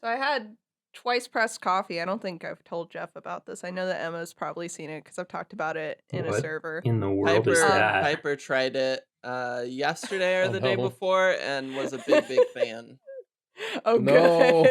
So I had twice pressed coffee. I don't think I've told Jeff about this. I know that Emma's probably seen it because I've talked about it in a What server. in the world is Piper Um, that? Piper tried it yesterday or Oh the day no. before and was a big fan. Oh, good. No.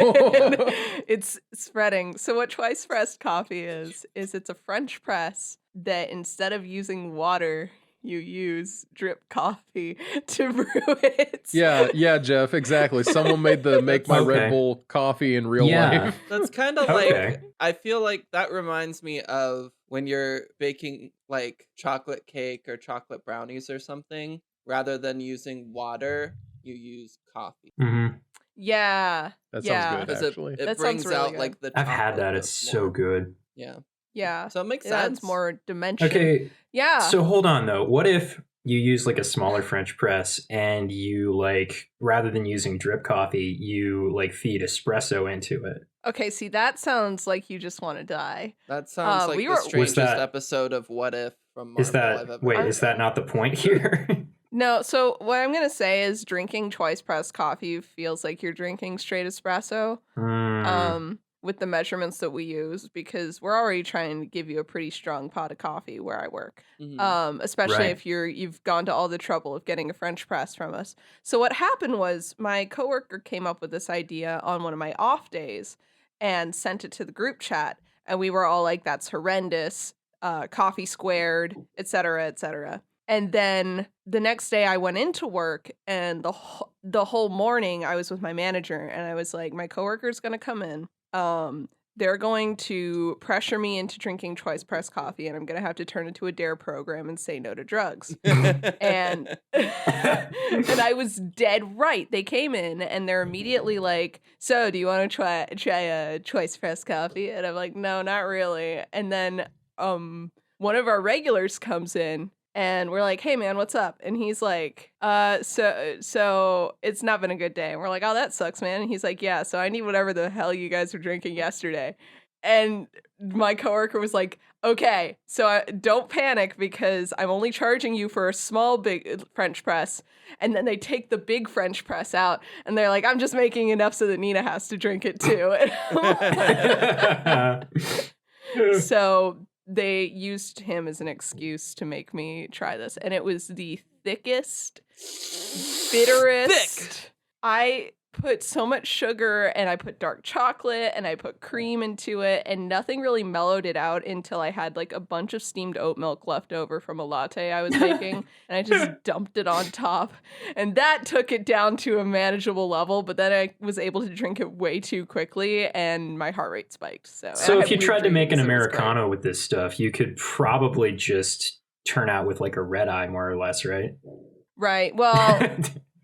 Yeah. It's spreading. So what twice pressed coffee is it's a French press that instead of using water, you use drip coffee to brew it. Yeah, Jeff, exactly. Someone made the make my Red Okay. Bull coffee in real Yeah. life. That's kind of Okay. like, I feel like that reminds me of when you're baking like chocolate cake or chocolate brownies or something. Rather than using water, you use coffee. Mm-hmm. Yeah. That sounds yeah. good, Because actually. it That sounds brings really out good. like the I've had that. chocolatey It's so more. good. Yeah. Yeah. So it makes It adds sense. more dimension. Okay. Yeah. So hold on though. What if you use like a smaller French press and you like rather than using drip coffee, you like feed espresso into it? Okay, see, that sounds like you just want to die. That sounds like we the were- strangest that- episode of What If from Is Marvel I've that ever wait, heard is that of. not the point here? No, so what I'm going to say is drinking twice pressed coffee feels like you're drinking straight espresso. With the measurements that we use, because we're already trying to give you a pretty strong pot of coffee where I work. Mhm. Especially Right. if you've gone to all the trouble of getting a French press from us. So what happened was my coworker came up with this idea on one of my off days and sent it to the group chat, and we were all like, "That's horrendous, coffee squared, etc., etc." And then the next day I went into work, and the whole morning I was with my manager, and I was like, "My coworker's gonna come in. They're going to pressure me into drinking twice pressed coffee, and I'm gonna have to turn into a dare program and say no to drugs." And and I was dead right. They came in and they're immediately like, "So, do you want to try a twice pressed coffee?" And I'm like, "No, not really." And then one of our regulars comes in and we're like, "Hey man, what's up?" And he's like, so it's not been a good day." And we're like, "Oh, that sucks, man." And he's like, "Yeah, so I need whatever the hell you guys were drinking yesterday." And my coworker was like, "Okay, so don't panic because I'm only charging you for a small big French press." And then they take the big French press out and they're like, "I'm just making enough so that Nina has to drink it too." So they used him as an excuse to make me try this, and it was the thickest, bitterest. Thick. I put so much sugar, and I put dark chocolate, and I put cream into it, and nothing really mellowed it out until I had like a bunch of steamed oat milk left over from a latte I was making, and I just dumped it on top, and that took it down to a manageable level. But then I was able to drink it way too quickly, and my heart rate spiked. So So I if you had weird tried to make an dreams. It was great. Americano with this stuff, you could probably just turn out with like a red eye, more or less, right? Right. Well,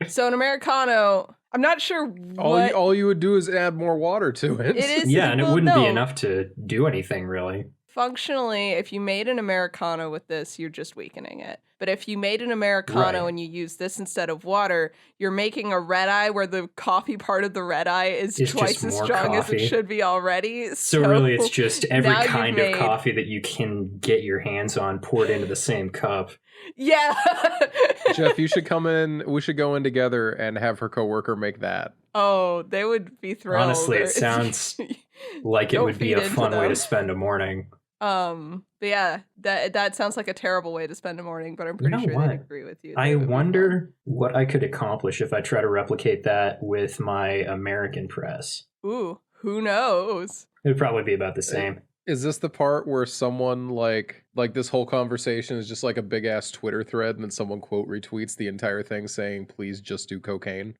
so an Americano, I'm not sure what All you would do is add more water to it. it is. Yeah, and it well, wouldn't be no. enough to do anything really. Functionally, if you made an Americano with this, you're just weakening it. But if you made an Americano Right. and you use this instead of water, you're making a red eye where the coffee part of the red eye is It's twice just as more strong as it coffee. should be already. So really it's just every now you've kind of made- coffee that you can get your hands on poured into the same cup. Yeah. Jeff, you should come in. We should go in together and have her coworker make that. Oh, they would be thrilled. Honestly, it sounds like it Don't would be feed a into fun way them. to spend a morning. But yeah, that sounds like a terrible way to spend a morning, but I'm pretty know sure what? they'd agree with you. I That it would be wonder what I could accomplish if I try to replicate that with my American press. fun. Ooh, who knows? It would probably be about the same. Is this the part where someone like this whole conversation is just like a big ass Twitter thread and then someone quote retweets the entire thing saying, "Please just do cocaine"?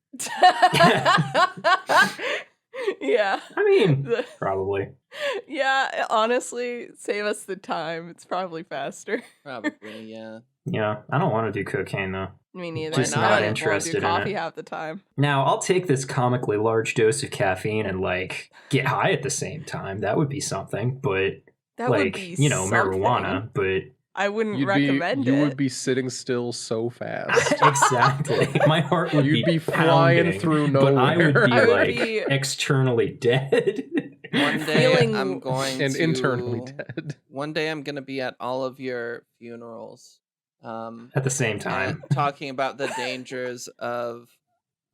Yeah. I mean, probably. Yeah, honestly, save us the time. It's probably faster. Probably, yeah. Yeah, I don't want to do cocaine though. Me neither. Just I not don't even wanna interested do in coffee it. half the time. Now, I'll take this comically large dose of caffeine and like get high at the same time. That would be something, but That would like, be marijuana, something. but I wouldn't recommend you it. would be sitting still so fast. exactly. My heart would You'd be flying pounding, through but I would nowhere. be I would like be- externally dead. One day Feeling- I'm going and to internally dead. One day I'm gonna be at all of your funerals. At the same time. And talking about the dangers of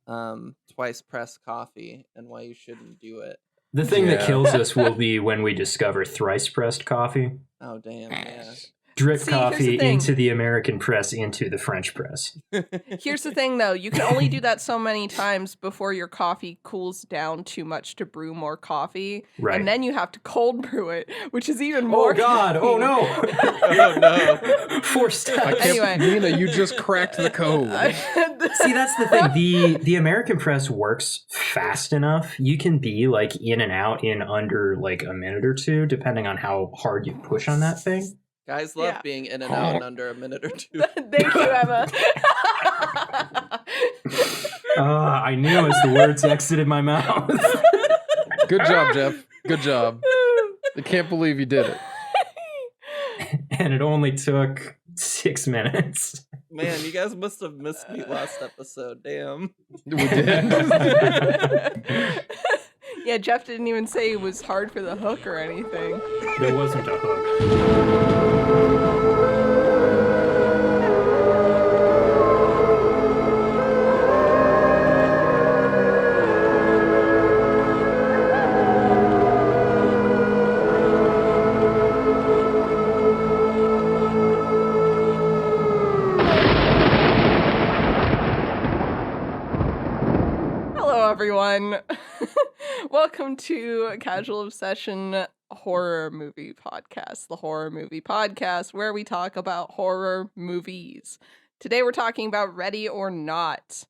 twice pressed coffee and why you shouldn't do it. The thing that Yeah. kills us will be when we discover thrice pressed coffee. Oh damn, yeah. Drip See, here's the coffee thing. into the American press into the French press. Here's the thing, though. You can only do that so many times before your coffee cools down too much to brew more coffee. Right. And then you have to cold brew it, which is even more. Oh God! Oh no! Oh no. 4 steps. I can't, Anyway. Nina, you just cracked the code. See, that's the thing. The American press works fast enough. You can be like in and out in under like a minute or two, depending on how hard you push on that thing. Guys love Yeah. being in and out in under a minute or two. Thank you, Emma. I knew as the words exited my mouth. Good job, Jeff. Good job. I can't believe you did it. And it only took 6 minutes. Man, you guys must have missed me last episode. Damn. We did. Yeah, Jeff didn't even say it was hard for the hook or anything. There wasn't a hook. Hello, everyone. Welcome to Casual Obsession Horror Movie Podcast, the horror movie podcast where we talk about horror movies. Today we're talking about Ready or Not,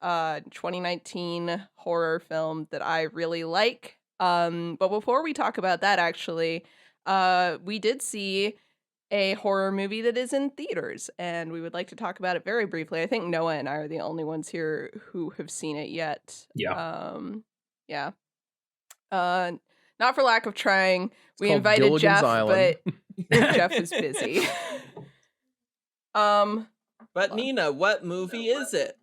2019 horror film that I really like. But before we talk about that, actually, we did see a horror movie that is in theaters, and we would like to talk about it very briefly. I think Noah and I are the only ones here who have seen it yet. Yeah. Yeah. Not for lack of trying. We called invited Gilligan's Jeff, Island. but Jeff was busy. But Nina, what movie is it?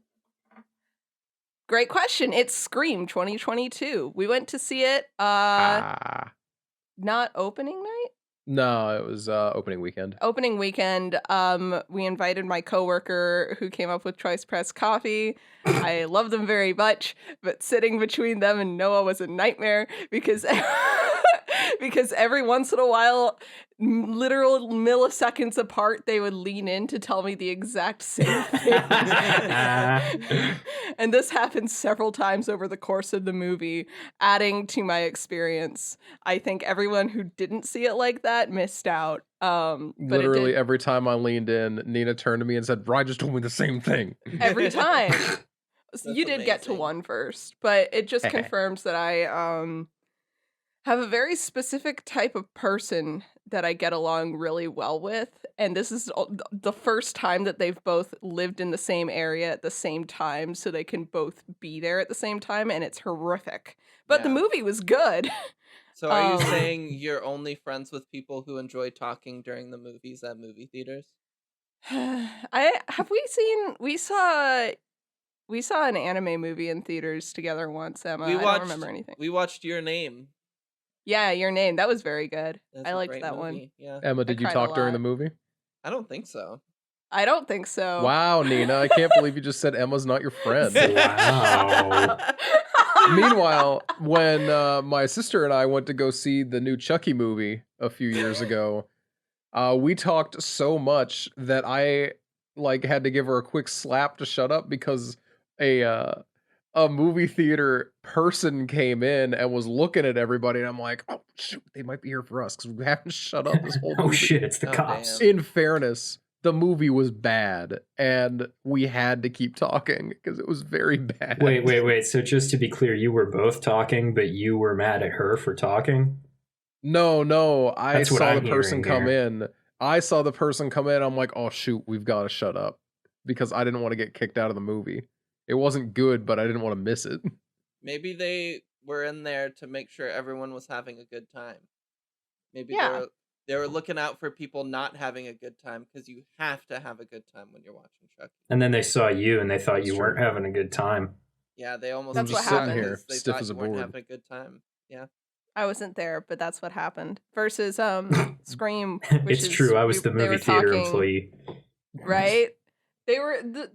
Great question. It's Scream 2022. We went to see it Ah. not opening night? No, it was opening weekend. Opening weekend. We invited my coworker who came up with Choice Press Coffee. I love them very much, but sitting between them and Noah was a nightmare because because every once in a while, literal milliseconds apart, they would lean in to tell me the exact same thing. And this happened several times over the course of the movie, adding to my experience. I think everyone who didn't see it like that missed out. But Literally it did every time I leaned in, Nina turned to me and said, "Ryan just told me the same thing." every time. You That's did get to amazing. one first, but it just confirms that I have a very specific type of person that I get along really well with, and this is the first time that they've both lived in the same area at the same time, so they can both be there at the same time, and it's horrific. But the Yeah. movie was good. So are you Um, saying you're only friends with people who enjoy talking during the movies at movie theaters? We saw an anime movie in theaters together once, Emma. I don't remember anything. We watched Your Name. Yeah, Your Name. That was very good. That's I a liked great that one. movie. Yeah. Emma, did you cried a talk during the lot. movie? I don't think so. I don't think so. Wow, Nina, I can't believe you just said Emma's not your friend. Wow. Meanwhile, when my sister and I went to go see the new Chucky movie a few years ago, we talked so much that I had to give her a quick slap to shut up because a movie theater person came in and was looking at everybody, and I'm like, oh shoot, they might be here for us because we haven't shut up this whole movie. Oh shit! It's the Oh, cops. damn. In fairness, the movie was bad, and we had to keep talking because it was very bad. Wait. So just to be clear, you were both talking, but you were mad at her for talking? No, I That's what saw I'm the person hearing come here. in. I saw the person come in. I'm like, oh shoot, we've got to shut up because I didn't want to get kicked out of the movie. It wasn't good, but I didn't want to miss it. Maybe they were in there to make sure everyone was having a good time. Maybe Yeah. they were looking out for people not having a good time because you have to have a good time when you're watching Chucky. And then they saw you and they thought you That's weren't true. having a good time. Yeah, they almost That's kicked what you out happened. because they Stiff thought as a you weren't board. having a good time. Yeah. I wasn't there, but that's what happened. Versus Scream, which It's is true. I was the they were movie theater talking- employee. right?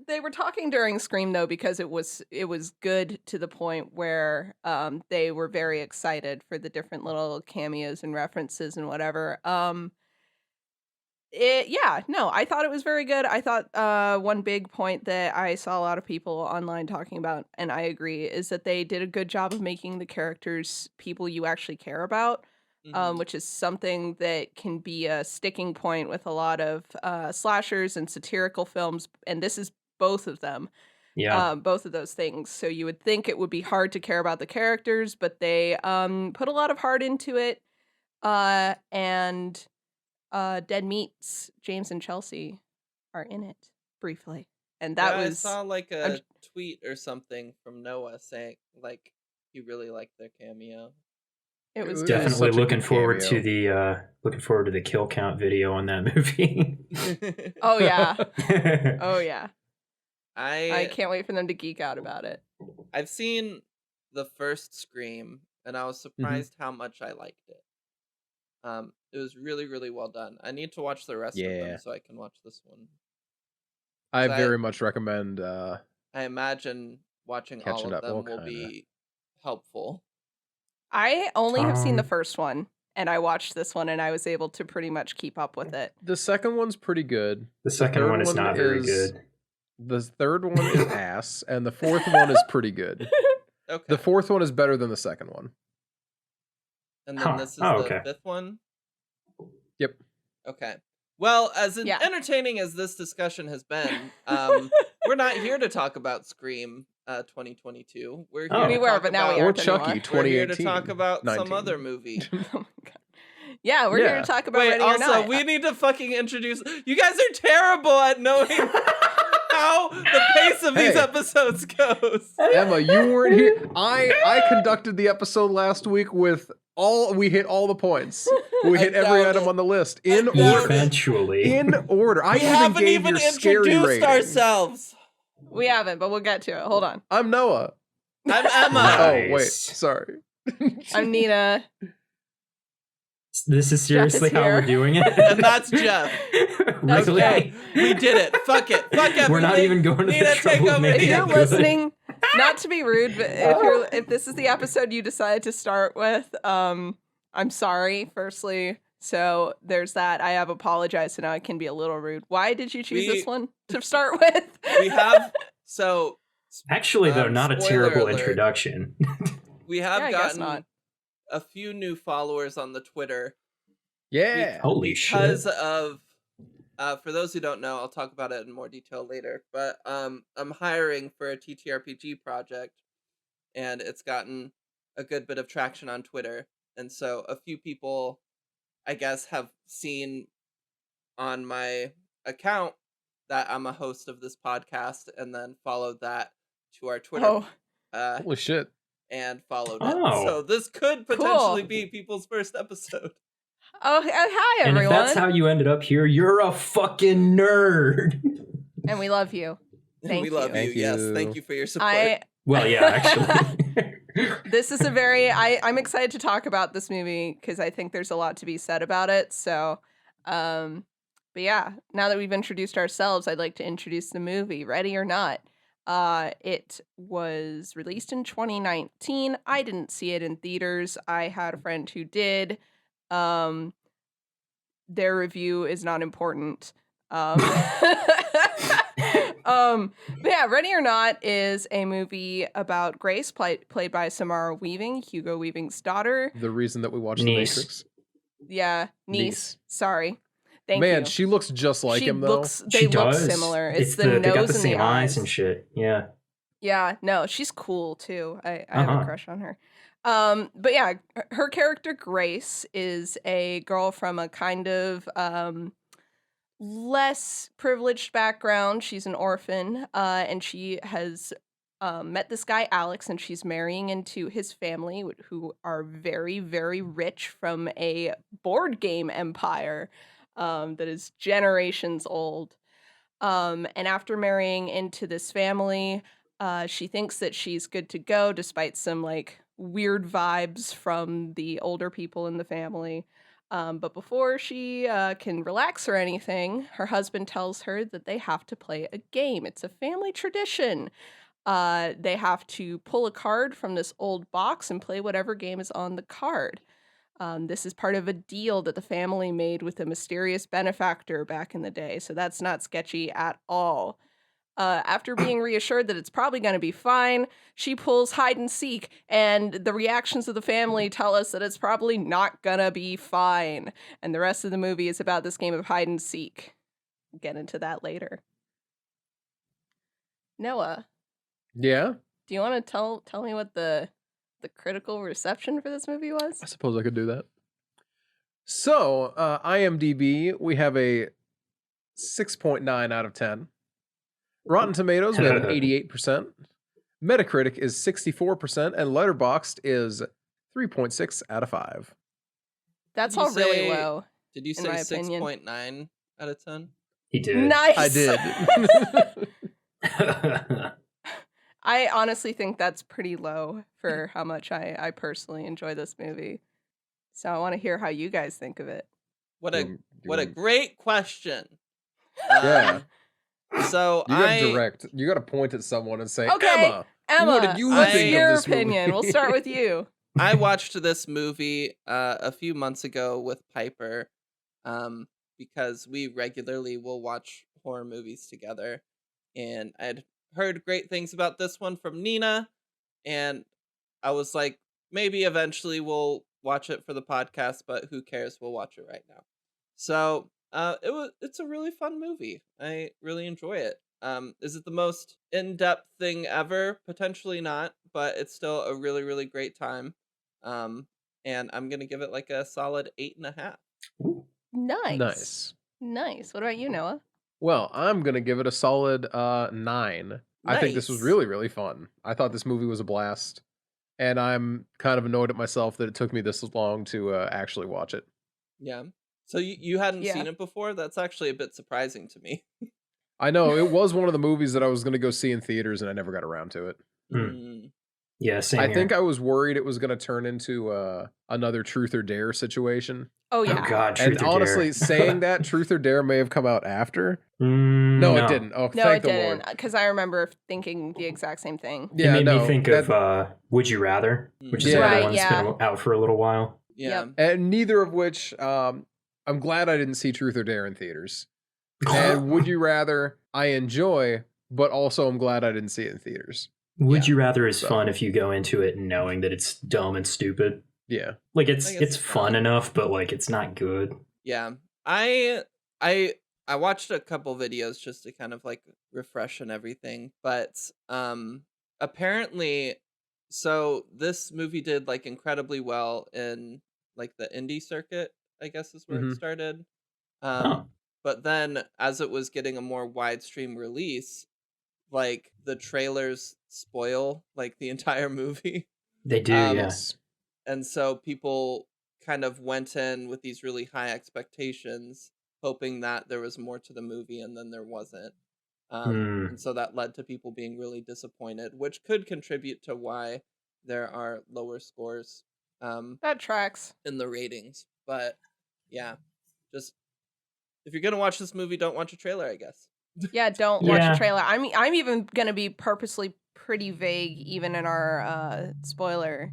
They were talking during Scream though because it was good to the point where they were very excited for the different little cameos and references and whatever. I thought it was very good. I thought one big point that I saw a lot of people online talking about, and I agree, is that they did a good job of making the characters people you actually care about. Mhm. Which is something that can be a sticking point with a lot of slashers and satirical films, and this is both of them, Yeah. both of those things. So you would think it would be hard to care about the characters, but they put a lot of heart into it. And Dead Meat's James and Chelsea are in it briefly, and that Yeah, I was saw like I'm- a tweet or something from Noah saying like he really liked their cameo. it was It was good. Definitely such a looking good forward cameo. to the kill count video on that movie. Oh yeah, oh yeah. I I can't wait for them to geek out about it. I've seen the first Scream and I was surprised how much I liked it. It was really, really well done. I need to watch the rest of Yeah. them so I can watch this one. I I- very much recommend. I imagine watching all Catching of up, them well, will kinda. be helpful. I only have seen the Um, first one, and I watched this one, and I was able to pretty much keep up with it. The second one's pretty good. The second third one is one not very is- good. The third one is ass, and the fourth one is pretty good. Okay. The fourth one is better than the second one. And then Huh. this is Oh, the okay. fifth one? Yep. Okay. Well, as Yeah. entertaining as this discussion has been, we're not here to talk about Scream 2022. We're here Oh. to We were, talk but now we about- Or aren't Chucky anymore. We're here to 2018. talk about some 19. other movie. Oh my god. Yeah, we're here Yeah. to talk about Wait, Ready or also, Not. we need to fucking introduce. You guys are terrible at knowing how the pace of these Hey. episodes goes. Emma, you weren't here. I conducted the episode last week with we hit all the points. We I hit every doubt item it. on the list in I doubt order. it. Eventually. In order. I We even haven't gave even your scary introduced rating. ourselves. We haven't, but we'll get to it. Hold on. I'm Noah. I'm Emma. Nice. Oh wait, sorry. I'm Nina. This is seriously how we're here. doing it? And that's Jeff. That's Really? Okay, we did it. Fuck it. Fuck everything. We're not even going to Nina, the take trouble of over making If the you're it good. listening, not to be rude, but if this is the episode you decide to start with, I'm sorry, firstly. So there's that. I have apologized, so now I can be a little rude. Why did you choose this one to start with? We have so Actually, though, not a spoiler terrible alert. introduction. we have Yeah, I guess gotten not. a few new followers on the Twitter Yeah. Holy because shit. of for those who don't know, I'll talk about it in more detail later. But I'm hiring for a TTRPG project, and it's gotten a good bit of traction on Twitter. And so a few people, I guess, have seen on my account that I'm a host of this podcast, and then followed that to our Twitter Oh, Holy shit. and followed Oh. it. So this could potentially Cool. be people's first episode. hi And if everyone, that's how you ended up here, you're a fucking nerd. and we love you. Thank we love you. you. Thank Yes, you. thank you for your support. I Well, yeah, actually. this is a very I'm excited to talk about this movie because I think there's a lot to be said about it. So, but yeah, now that we've introduced ourselves, I'd like to introduce the movie Ready or Not. It was released in 2019. I didn't see it in theaters. I had a friend who did. Their review is not important. But yeah, Ready or Not is a movie about Grace, played by Samara Weaving, Hugo Weaving's daughter. The reason that we watched Niece. The Matrix. Yeah, niece. Niece. Sorry. Thank Man, you. she looks just like She him though. looks, they She look does. similar. It's the they nose got the and same the eyes and shit. Yeah. Yeah, no, she's cool too. I have a Uh-huh. crush on her. But yeah, her character Grace is a girl from a kind of less privileged background. She's an orphan, and she has met this guy Alex, and she's marrying into his family, who are very, very rich from a board game empire that is generations old. And after marrying into this family, she thinks that she's good to go, despite some like weird vibes from the older people in the family. But before she can relax or anything, her husband tells her that they have to play a game. It's a family tradition. They have to pull a card from this old box and play whatever game is on the card. This is part of a deal that the family made with a mysterious benefactor back in the day, so that's not sketchy at all. After being reassured that it's probably going to be fine, she pulls hide and seek, and the reactions of the family tell us that it's probably not going to be fine. And the rest of the movie is about this game of hide and seek. We'll get into that later. Noah, Yeah, do you want to tell me what the critical reception for this movie was? I suppose I could do that. So, IMDb, we have a 6.9 out of 10. Rotten Tomatoes, we have an 88%. Metacritic is 64%, and Letterboxd is 3.6 out of 5. That's Did you all really say- low. Did you In say my opinion. 6.9 out of 10? He did. Nice. I did. I honestly think that's pretty low for how much I personally enjoy this movie. So I want to hear how you guys think of it. What a You what a want- great question. Yeah. So You got to direct. You got to point at someone and say, Okay, Emma, Emma, what did you what's think of your this movie? opinion? We'll start with you. I watched this movie a few months ago with Piper, because we regularly will watch horror movies together, and I'd heard great things about this one from Nina, and I was like, maybe eventually we'll watch it for the podcast, but who cares? We'll watch it right now. So it's a really fun movie. I really enjoy it. Is it the most in-depth thing ever? Potentially not, but it's still a really, really great time. And I'm gonna give it like a solid 8.5. Nice. Nice. What about you, Noah? Well, I'm going to give it a solid 9. I think this was Nice. really, really fun. I thought this movie was a blast. And I'm kind of annoyed at myself that it took me this long to actually watch it. Yeah. So you hadn't Yeah. seen it before? That's actually a bit surprising to me. I know, it was one of the movies that I was going to go see in theaters, and I never got around to it. Mm. Yeah, same I here. think I was worried it was going to turn into another Truth or Dare situation. Oh yeah. Oh God, And Truth or honestly, Dare. saying that Truth or Dare may have come out after. No, it didn't. Oh, No, thank it the didn't. Lord. Because I remember thinking the exact same thing. It made no, me think that- of Would You Rather, which is Yeah. another Right, one that's yeah. been out for a little while. Yeah. Yep. And neither of which, I'm glad I didn't see Truth or Dare in theaters. And Would You Rather, I enjoy, but also I'm glad I didn't see it in theaters. Would Yeah. You Rather is So- fun if you go into it knowing that it's dumb and stupid. Yeah. Like I it's guess it's it's fun fun. enough, but like it's not good. Yeah. I watched a couple videos just to kind of like refresh and everything, but apparently so this movie did like incredibly well in like the indie circuit, I guess is where Mhm. it started. Huh. But then as it was getting a more wide stream release, like the trailers spoil like the entire movie. They do, Um, yeah. And so people kind of went in with these really high expectations, hoping that there was more to the movie, and then there wasn't. Hmm. And so that led to people being really disappointed, which could contribute to why there are lower scores That tracks. in the ratings. But yeah, just if you're gonna watch this movie, don't watch a trailer, I guess. Yeah, don't watch Yeah. the trailer. I'm even gonna be purposely pretty vague even in our spoiler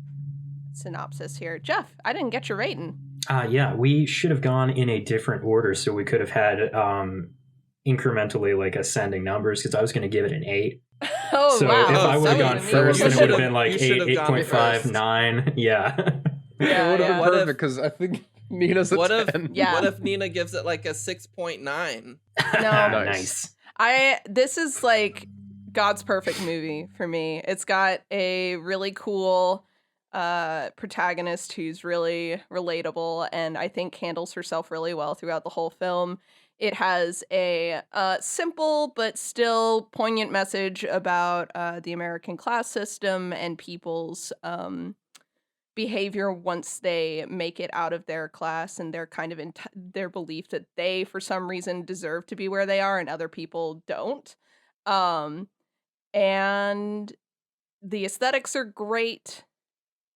synopsis here. Jeff, I didn't get your rating. Yeah, we should have gone in a different order so we could have had incrementally like ascending numbers because I was going to give it an 8. Oh so wow. if I Oh, would have so gone you first, then it would should've- have been like you 8, should've gone 8.5, first. 9. Yeah. Yeah, it would have yeah. been What if- perfect because I think Nina's a What if 10. Yeah. what if Nina gives it like a 6.9? Nice. This is like God's perfect movie for me. It's got a really cool protagonist who's really relatable and I think handles herself really well throughout the whole film. It has a simple but still poignant message about the American class system and people's behavior once they make it out of their class and their kind of their belief that they for some reason deserve to be where they are and other people don't. And the aesthetics are great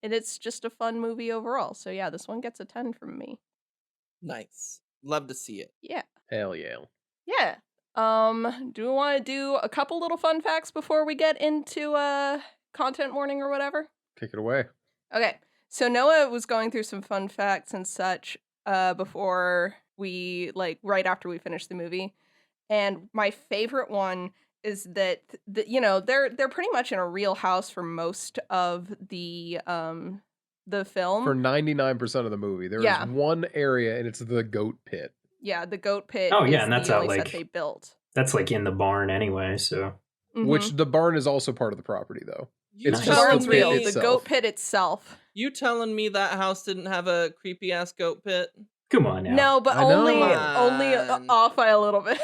and it's just a fun movie overall. So yeah, this one gets a 10 from me. Nice. Love to see it. Yeah. Hell yeah. Yeah. Do we want to do a couple little fun facts before we get into content warning or whatever? Kick it away. Okay. So Noah was going through some fun facts and such before we right after we finished the movie. And my favorite one is that they're pretty much in a real house for most of the film. For 99% of the movie, there is one area, and it's the goat pit. Yeah, the goat pit. Oh, yeah, is and that's the out, only like- set they built. That's like in the barn anyway, so. Mhm. Which the barn is also part of the property, though. You It's the just barn's the real. pit The itself. goat pit itself. You telling me that house didn't have a creepy ass goat pit? Come on now. No, but I know. only Man. off by a little bit.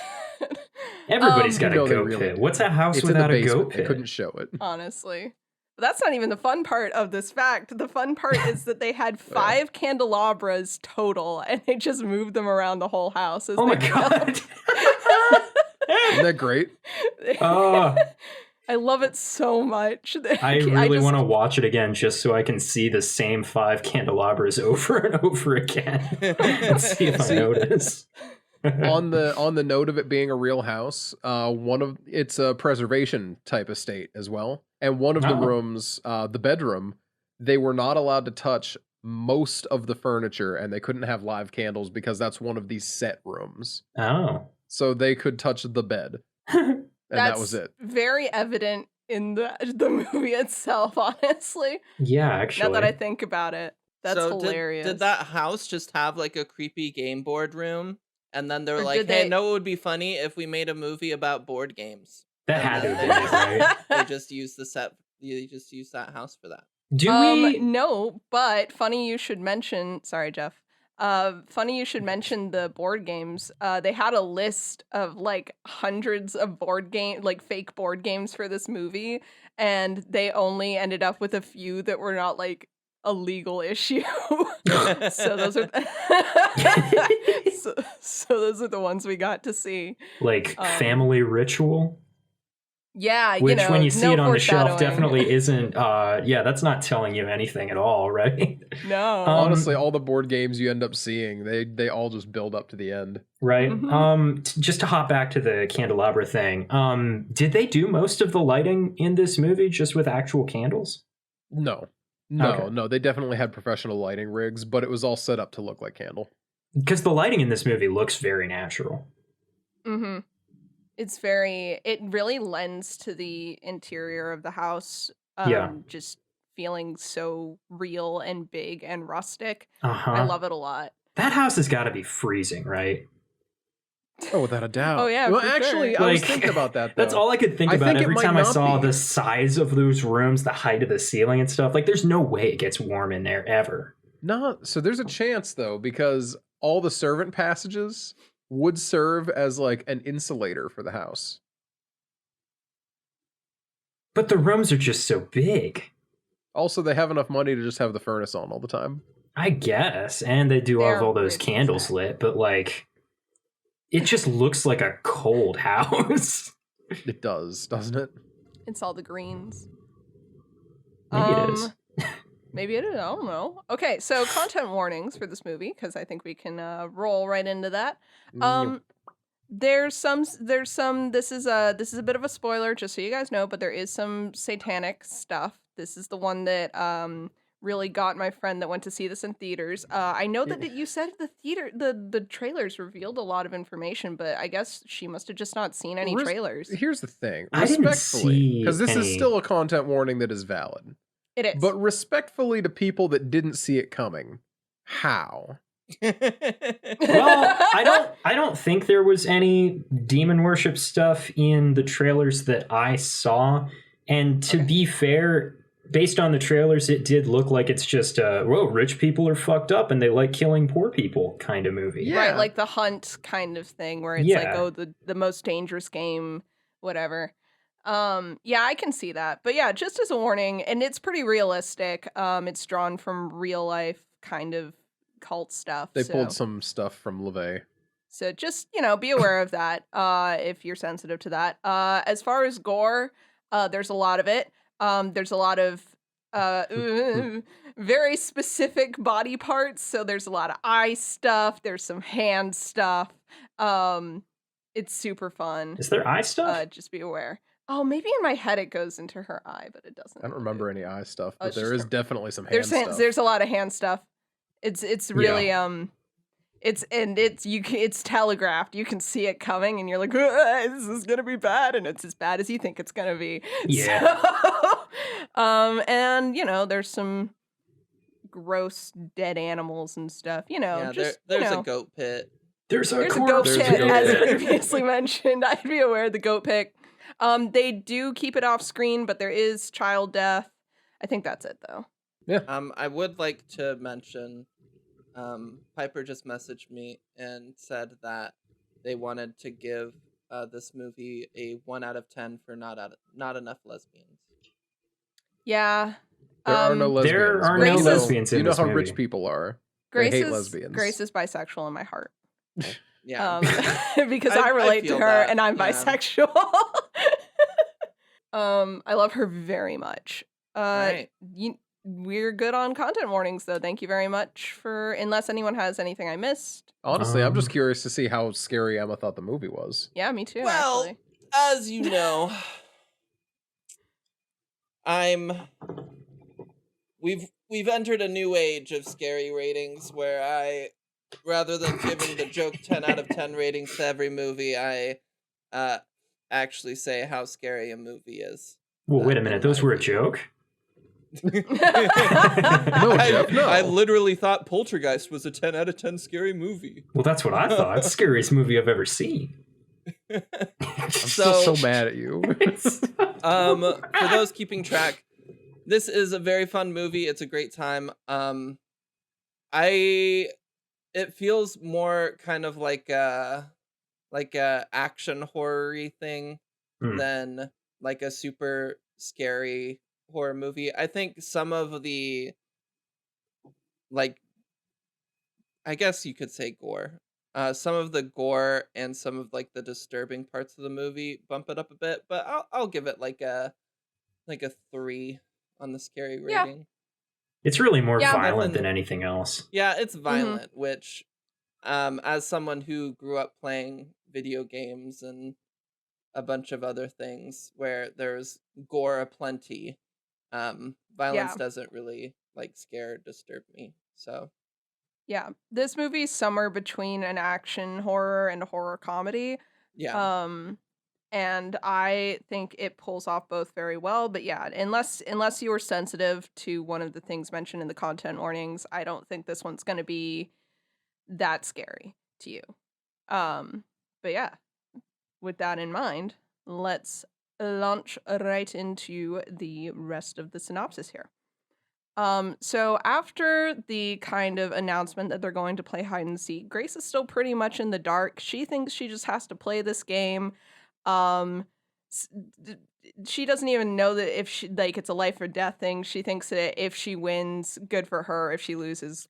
Everybody's got You a know they goat really pit. do. What's a house It's in the without a basement. goat They pit? couldn't show it. Honestly. But that's not even the fun part of this fact. The fun part is that they had 5 candelabras total, and they just moved them around the whole house. As Oh my they god. Isn't that great? Oh, I love it so much. I really just- want to watch it again just so I can see the same 5 candelabras over and over again and see if I See- notice. on the note of it being a real house, it's a preservation type estate as well. And one of the Oh. rooms, the bedroom, they were not allowed to touch most of the furniture, and they couldn't have live candles because that's one of these set rooms. Oh. So they could touch the bed, and that was it. Very evident in the movie itself, honestly. Yeah, Now actually. that I think about it. That's So hilarious. Did that house just have like a creepy game board room? And then they were Or like, did hey, they- no, it would be funny if we made a movie about board games. That And had to then have been it, right? They just used they just used that house for that. Do we? No, but funny you should mention. Sorry, Jeff. Funny you should mention the board games. They had a list of like hundreds of fake board games for this movie, and they only ended up with a few that were not like a legal issue. So those are so those are the ones we got to see. Like Um, family ritual? Yeah, Which, you know, when you see no it on the shelf, foreshadowing. definitely isn't. Yeah, that's not telling you anything at all, right? No. Honestly, all the board games you end up seeing, they all just build up to the end. Right. Mhm. Just to hop back to the candelabra thing. Mm-hmm. Did they do most of the lighting in this movie just with actual candles? No, Okay. they definitely had professional lighting rigs, but it was all set up to look like candle. Because the lighting in this movie looks very natural. Mm-hmm. It really lends to the interior of the house. Yeah. Just feeling so real and big and rustic. Uh-huh. I love it a lot. That house has got to be freezing, right? Oh, without a doubt. Oh, yeah, Well, for actually, sure. I was Like, thinking about that. Though. That's all I could think I about think it every might time I not saw be. the size of those rooms, the height of the ceiling and stuff. Like, there's no way it gets warm in there ever. No, so there's a chance though, because all the servant passages would serve as like an insulator for the house. But the rooms are just so big. Also, they have enough money to just have the furnace on all the time. I guess. And they do They're have all those rich as candles heck. lit, but like, it just looks like a cold house. It does, doesn't it? It's all the greens. Maybe it is. Maybe it is. I don't know. Okay, so content warnings for this movie, because I think we can roll right into that. There's some this is a bit of a spoiler just so you guys know, but there is some satanic stuff. This is the one that really got my friend that went to see this in theaters. I know that you said the trailers revealed a lot of information, but I guess she must have just not seen any trailers. Here's the thing, I didn't respectfully, see because this is any- still a content warning that is valid. It is. But respectfully to people that didn't see it coming, how? Well, I don't think there was any demon worship stuff in the trailers that I saw. And to be fair, based on the trailers, it did look like it's just rich people are fucked up and they like killing poor people kind of movie. Yeah. Right, like the hunt kind of thing where it's like, Yeah. oh, the most dangerous game, whatever. Yeah, I can see that. But yeah, just as a warning, and it's pretty realistic. It's drawn from real life kind of cult stuff. They so. pulled some stuff from LeVay. So just, be aware of that if you're sensitive to that. As far as gore, there's a lot of it. There's a lot of very specific body parts. So there's a lot of eye stuff. There's some hand stuff. It's super fun. Is there eye stuff? Just be aware. Oh, maybe in my head it goes into her eye, but it doesn't. I don't remember any eye stuff, Oh, but it's there just is her- definitely some hand There's stuff. there's a lot of hand stuff. It's really it's telegraphed. You can see it coming, and you're like, this is gonna be bad, and it's as bad as you think it's gonna be. Yeah. So, and there's some gross dead animals and stuff. Yeah, just there's you know. a goat pit. There's a There's a goat corpse. There's a pit, goat as pit. previously mentioned. I'd be aware of the goat pit. They do keep it off screen, but there is child death. I think that's it, though. I would like to mention, Piper just messaged me and said that they wanted to give this movie a 1 out of 10 for not enough lesbians. Yeah. There are no lesbians. There are no You know- lesbians in You know this how movie. rich people are. Grace They hate is lesbians. Grace is bisexual in my heart. Yeah. Because I I relate to feel her that, and I'm yeah. bisexual. I love her very much. Right. We're good on content warnings, though. Thank you very much unless anyone has anything I missed. Honestly, I'm just Um, curious to see how scary Emma thought the movie was. Yeah, me too, Well, actually. as you know, we've entered a new age of scary ratings where I, rather than giving the joke 10 out of 10 ratings to every movie, I actually say how scary a movie is. Well, wait a minute. Those were a joke? No, Jeff, no. I literally thought Poltergeist was a 10 out of 10 scary movie. Well, that's what I thought. It's the scariest movie I've ever seen. I'm still so mad at you. For those keeping track, this is a very fun movie. It's a great time. It feels more kind of like a action horror-y thing Hmm. than like a super scary horror movie. I think some of the, like, I guess you could say gore. Some of the gore and some of like the disturbing parts of the movie bump it up a bit, but I'll give it like a 3 on the scary Yeah. rating. It's really more Yeah, violent nothing- than anything else. Yeah, it's violent, which as someone who grew up playing video games and a bunch of other things where there's gore aplenty, violence Yeah. doesn't really like scare or disturb me. So Yeah, this movie's somewhere between an action horror and a horror comedy. yeah. And I think it pulls off both very well. But yeah, unless you were sensitive to one of the things mentioned in the content warnings, I don't think this one's going to be that scary to you. But yeah, with that in mind, let's launch right into the rest of the synopsis here. So after the kind of announcement that they're going to play hide and seek, Grace is still pretty much in the dark. She thinks she just has to play this game. She doesn't even know that if she it's a life or death thing. She thinks that if she wins, good for her. If she loses,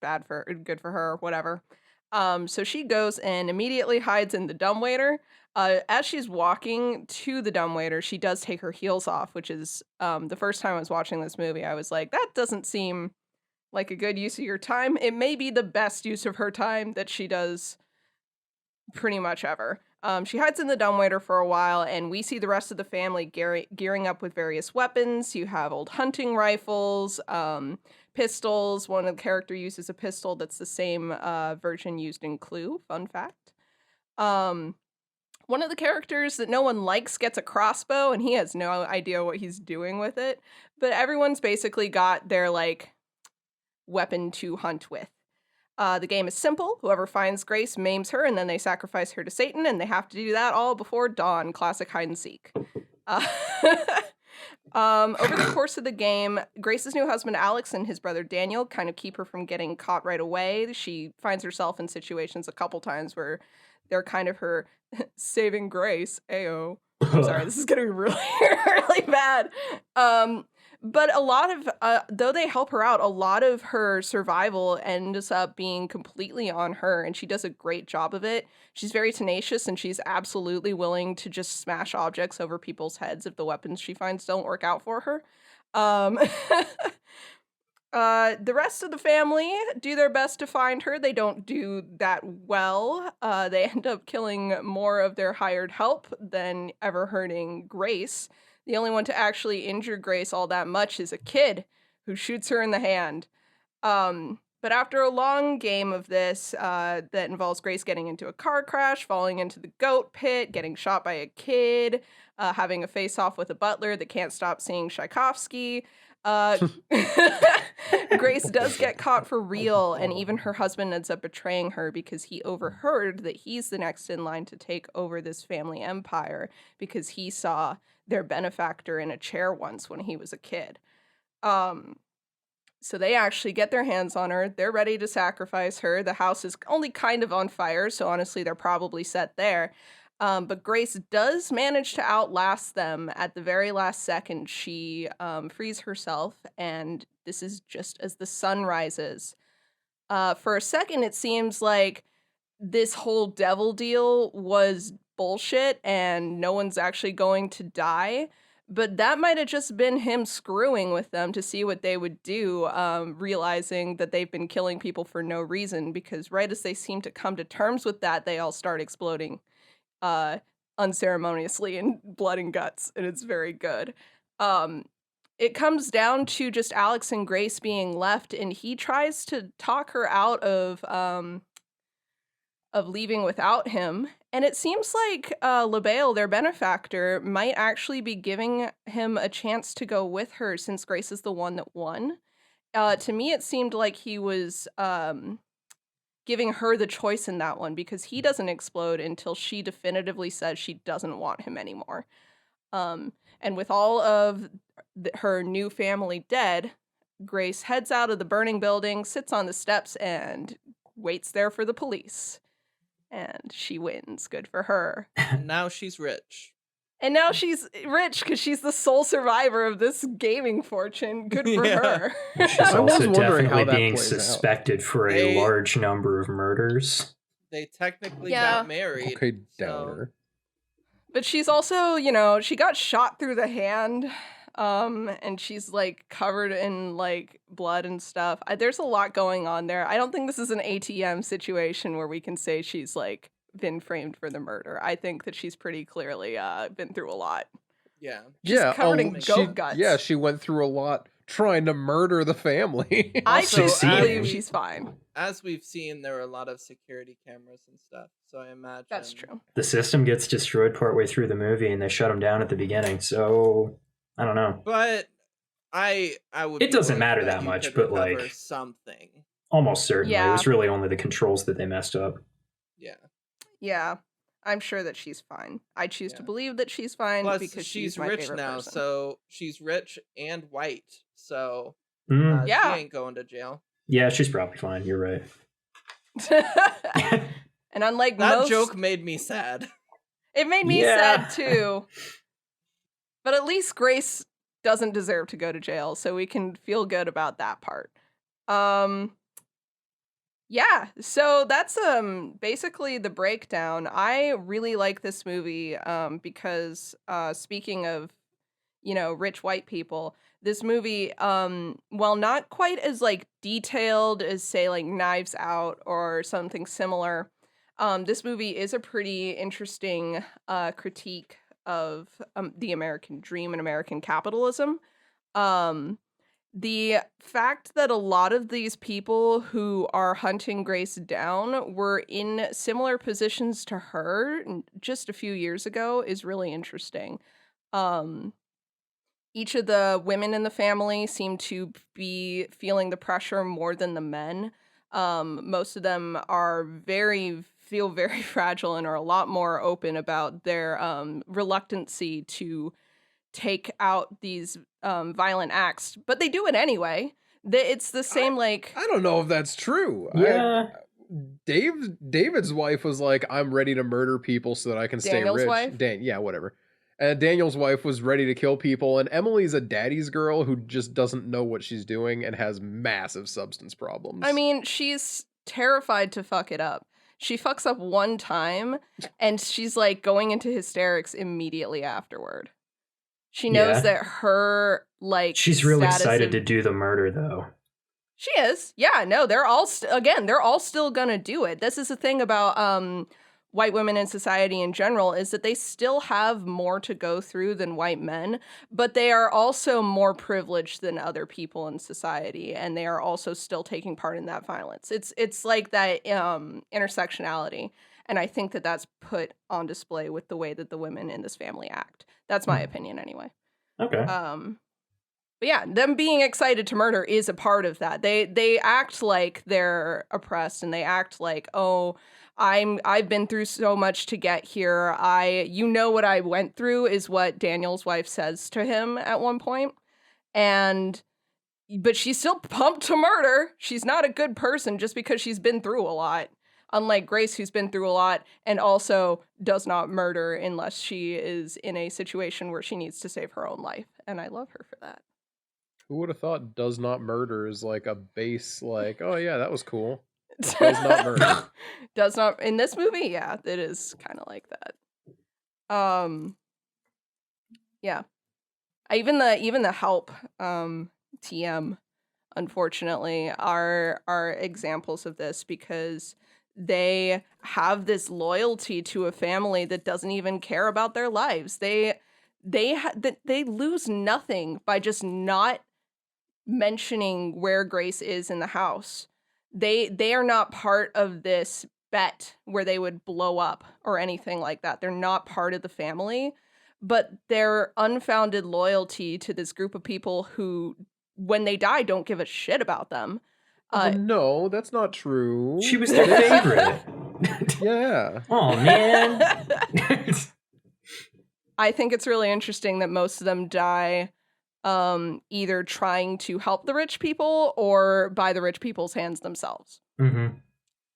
good for her, whatever. So she goes and immediately hides in the dumbwaiter. As she's walking to the dumbwaiter, she does take her heels off, which is the first time I was watching this movie, I was like, that doesn't seem like a good use of your time. It may be the best use of her time that she does pretty much ever. She hides in the dumbwaiter for a while, and we see the rest of the family gearing up with various weapons. You have old hunting rifles, pistols. One of the characters uses a pistol that's the same version used in Clue. Fun fact. One of the characters that no one likes gets a crossbow, and he has no idea what he's doing with it. But everyone's basically got their weapon to hunt with. The game is simple. Whoever finds Grace maims her, and then they sacrifice her to Satan, and they have to do that all before dawn. Classic hide and seek. Over the course of the game, Grace's new husband Alex and his brother Daniel kind of keep her from getting caught right away. She finds herself in situations a couple times where they're kind of her saving grace. Ayo. I'm sorry, this is gonna be really, really bad. But a lot of, though they help her out, a lot of her survival ends up being completely on her, and she does a great job of it. She's very tenacious, and she's absolutely willing to just smash objects over people's heads if the weapons she finds don't work out for her. Um, the rest of the family do their best to find her. They don't do that well. They end up killing more of their hired help than ever hurting Grace. The only one to actually injure Grace all that much is a kid who shoots her in the hand. But after a long game of this that involves Grace getting into a car crash, falling into the goat pit, getting shot by a kid, having a face-off with a butler that can't stop seeing Tchaikovsky, Grace does get caught for real, and even her husband ends up betraying her because he overheard that he's the next in line to take over this family empire because he saw their benefactor in a chair once when he was a kid. So they actually get their hands on her. They're ready to sacrifice her. The house is only kind of on fire, so honestly, they're probably set there. But Grace does manage to outlast them at the very last second. She frees herself, and this is just as the sun rises. For a second, it seems like this whole devil deal was bullshit and no one's actually going to die. But that might have just been him screwing with them to see what they would do, realizing that they've been killing people for no reason, because right as they seem to come to terms with that, they all start exploding unceremoniously in blood and guts, and it's very good. It comes down to just Alex and Grace being left, and he tries to talk her out of leaving without him. And it seems like LaBelle, their benefactor, might actually be giving him a chance to go with her since Grace is the one that won. To me, it seemed like he was giving her the choice in that one because he doesn't explode until she definitively says she doesn't want him anymore. And with all of her new family dead, Grace heads out of the burning building, sits on the steps, and waits there for the police. And she wins. Good for her. And now she's rich. And now she's rich because she's the sole survivor of this gaming fortune. Good for her. She's I was also wondering how definitely that being plays out. suspected for a They- large number of murders. They technically Yeah. got married. Okay, so- downer. But she's also, she got shot through the hand. And she's like covered in like blood and stuff. There's a lot going on there. I don't think this is an ATM situation where we can say she's like been framed for the murder. I think that she's pretty clearly been through a lot. Yeah. She's covered in she- goat guts. Yeah, she went through a lot trying to murder the family. I Also, truly believe as- she's fine. As we've seen, there were a lot of security cameras and stuff. So I imagine That's true. The system gets destroyed partway through the movie, and they shut him down at the beginning. So I don't know. But I would. It be doesn't willing matter to bet that you much, could but, recover like- something. Almost certainly, Yeah. it was really only the controls that they messed up. Yeah. Yeah, I'm sure that she's fine. I choose to Yeah. believe that she's fine Plus, because she's my rich favorite now, person. so she's rich and white. So Mm, Yeah. she ain't going to jail. yeah, she's probably fine. You're right. And unlike That most, joke made me sad. it made me Yeah. sad too. But at least Grace doesn't deserve to go to jail, so we can feel good about that part. Yeah, so that's basically the breakdown. I really like this movie because speaking of, rich white people, this movie, while not quite as like detailed as say like Knives Out or something similar, this movie is a pretty interesting critique of the American dream and American capitalism. The fact that a lot of these people who are hunting Grace down were in similar positions to her just a few years ago is really interesting. Each of the women in the family seem to be feeling the pressure more than the men. Most of them feel very fragile and are a lot more open about their reluctancy to take out these violent acts, but they do it anyway. It's the same like I don't know if that's true. Yeah. David's wife was like, I'm ready to murder people so that I can stay Daniel's rich. wife? Yeah, whatever. And Daniel's wife was ready to kill people, and Emily's a daddy's girl who just doesn't know what she's doing and has massive substance problems. I mean, she's terrified to fuck it up. She fucks up one time and she's like going into hysterics immediately afterward. She knows Yeah. that her like She's real status excited in- to do the murder, though. She is. Yeah, no, they're all they're all still gonna do it. This is the thing about white women in society in general, is that they still have more to go through than white men, but they are also more privileged than other people in society, and they are also still taking part in that violence. It's like that intersectionality, and I think that that's put on display with the way that the women in this family act. That's my opinion anyway. Okay. But yeah, them being excited to murder is a part of that. They act like they're oppressed, and they act like, oh, I've been through so much to get here. You know what I went through, is what Daniel's wife says to him at one point. But she's still pumped to murder. She's not a good person just because she's been through a lot. Unlike Grace, who's been through a lot and also does not murder unless she is in a situation where she needs to save her own life. And I love her for that. Who would have thought does not murder is like a base, like, oh yeah, that was cool. Does not murder. Does not in this movie, yeah, it is kind of like that. Yeah. Even the help TM, unfortunately, are examples of this, because they have this loyalty to a family that doesn't even care about their lives. They lose nothing by just not mentioning where Grace is in the house. They are not part of this bet where they would blow up or anything like that. They're not part of the family, but their unfounded loyalty to this group of people who, when they die, don't give a shit about them. No, that's not true. She was their favorite. Yeah. Oh, man. I think it's really interesting that most of them die either trying to help the rich people or by the rich people's hands themselves. Mm-hmm.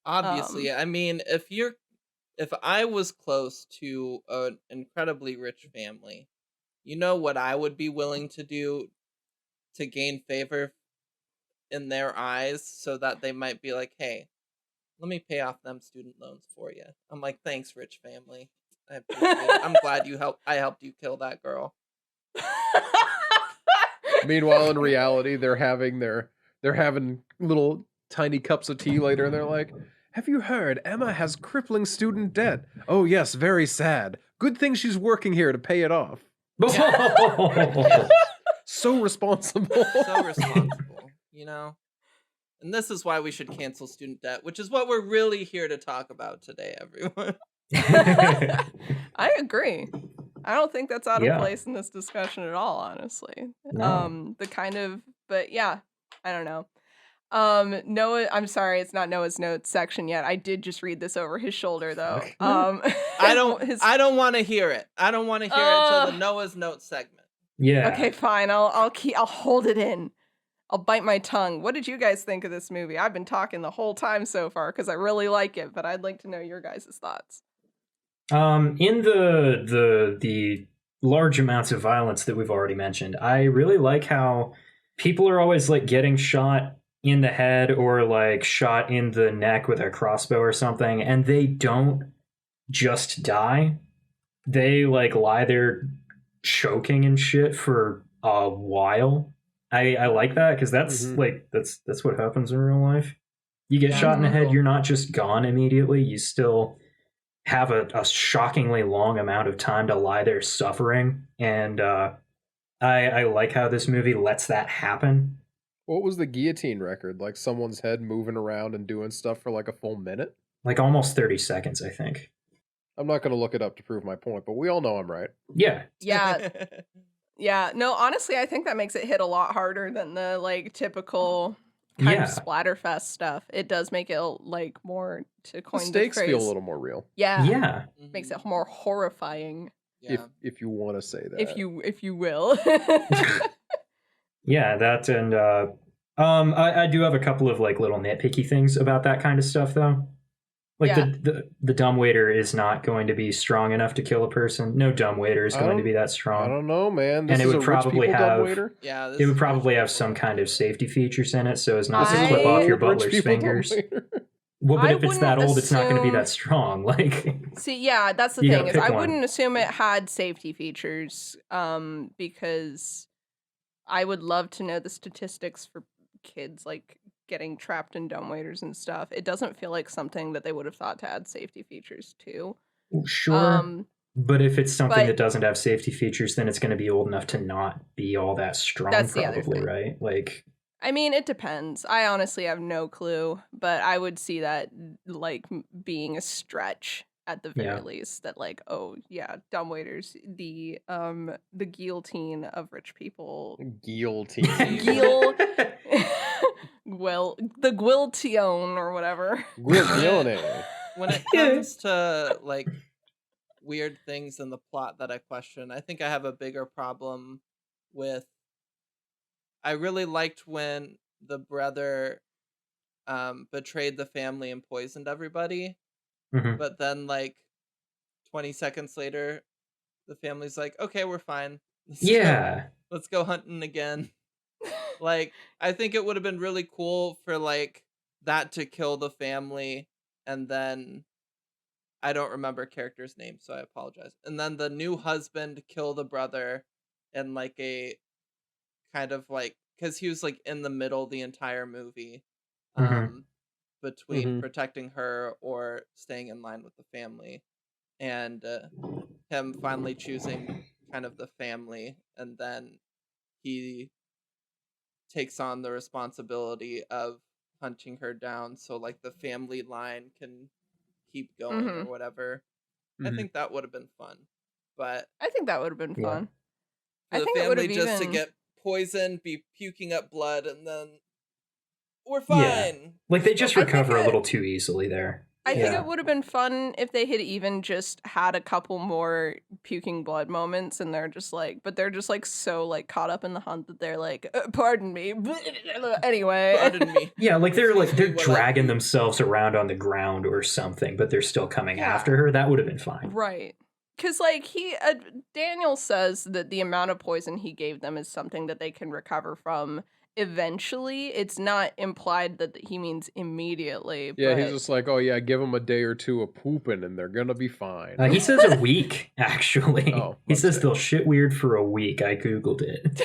Obviously, I mean, if I was close to an incredibly rich family, you know what I would be willing to do to gain favor in their eyes, so that they might be like, hey, let me pay off them student loans for you. I'm like, thanks, rich family. I appreciate it. I'm glad I helped you kill that girl. Meanwhile, in reality, they're having little tiny cups of tea later, and they're like, have you heard? Emma has crippling student debt. Oh yes, very sad. Good thing she's working here to pay it off. So responsible. So responsible, you know? And this is why we should cancel student debt, which is what we're really here to talk about today, everyone. I agree. I don't think that's out of Yeah. place in this discussion at all, honestly. No. But yeah, I don't know. Noah, I'm sorry, it's not Noah's notes section yet. I did just read this over his shoulder though. I don't want to hear it. I don't want to hear it until the Noah's Notes segment. Yeah. Okay, fine. I'll hold it in. I'll bite my tongue. What did you guys think of this movie? I've been talking the whole time so far because I really like it, but I'd like to know your guys' thoughts. In the large amounts of violence that we've already mentioned, I really like how people are always like getting shot in the head or like shot in the neck with a crossbow or something, and they don't just die. They like lie there choking and shit for a while. I like that because that's like that's what happens in real life. You get shot in the head, you're not just gone immediately. You still have a shockingly long amount of time to lie there suffering, and I like how this movie lets that happen. What was the guillotine record? Like someone's head moving around and doing stuff for like a full minute? Like almost 30 seconds, I think. I'm not going to look it up to prove my point, but we all know I'm right. Yeah. Yeah. Yeah. No, honestly, I think that makes it hit a lot harder than the like typical kind of splatterfest stuff. It does make it like more, to coin The the stakes phrase. feel a little more real. Yeah. Yeah. Makes it more horrifying, Yeah. If you want to say that. if you will. Yeah, that and I do have a couple of like little nitpicky things about that kind of stuff though. Like Yeah. the dumbwaiter is not going to be strong enough to kill a person. No dumbwaiter is I going to don't- be that I strong. don't know, man. This And it is would a probably rich people have- dumbwaiter? Yeah. It would probably have some kind of safety features in it so as not to I- clip off your Rich butler's people fingers. dumbwaiter. Well, but I if it's that wouldn't old, it's not going to be assume- that strong. Like, See, yeah, that's the You thing gotta is pick I one. wouldn't assume it had safety features, because I would love to know the statistics for kids like getting trapped in dumbwaiters and stuff. It doesn't feel like something that they would have thought to add safety features to. sure. But if it's something but- that doesn't have safety features, then it's going to be old enough to not be all that strong, That's the other probably, thing. right? Like, I mean, it depends. I honestly have no clue, but I would see that like being a stretch at the very Yeah. least. That like, oh yeah, dumbwaiters, the guillotine of rich people. Guillotine. Gil, well, the guillotine or whatever. Guillotine. When it comes to like weird things in the plot that I question, I think I have a bigger problem with. I really liked when the brother betrayed the family and poisoned everybody, Mhm. but then like 20 seconds later, the family's like, "Okay, we're fine. Yeah. Let's go hunting again." Like, I think it would have been really cool for like that to kill the family, and then I don't remember character's name, so I apologize. And then the new husband kill the brother in like a kind of like, because he was like in the middle the entire movie, Mhm. between Mhm. protecting her or staying in line with the family, and him finally choosing kind of the family, and then he takes on the responsibility of hunting her down so like the family line can keep going or Mhm. whatever. I Mhm. think that would have been fun, but I think that would have been Yeah. fun. for I the think it would family have just to even. get poisoned, be puking up blood, and then we're Yeah. fine. Like, they just I think recover a it- little too easily there. I think Yeah. it would have been fun if they had even just had a couple more puking blood moments, and they're just like so like caught up in the hunt that they're like, pardon me, anyway. Pardon me. Yeah, like they're Excuse me while I dragging puke. themselves around on the ground or something, but they're still coming Yeah. after her. That would have been fine. Right. Because, like, Daniel says that the amount of poison he gave them is something that they can recover from eventually. It's not implied that he means immediately. Yeah, but he's just like, oh yeah, give them a day or two of pooping and they're gonna be fine. He says a week, actually. Oh, He let's says see. they'll shit weird for a week. I Googled it.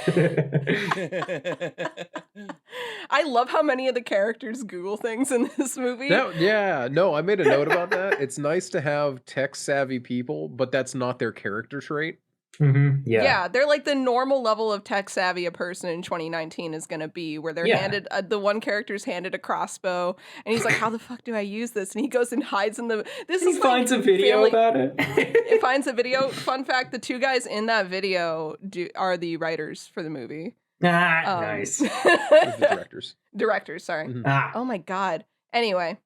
I love how many of the characters Google things in this movie. Yeah, no, I made a note about that. It's nice to have tech savvy people, but that's not their character trait. Yeah. They're like the normal level of tech savvy a person in 2019 is going to be, where they're Yeah. handed the one character's handed a crossbow, and he's like, "How the fuck do I use this?" And he goes and hides in the. This He is finds like a video family- about it. It finds a video. Fun fact: the two guys in that video are the writers for the movie. Nice. With the directors. Directors, sorry. Mhm. Ah, Oh my god. Anyway,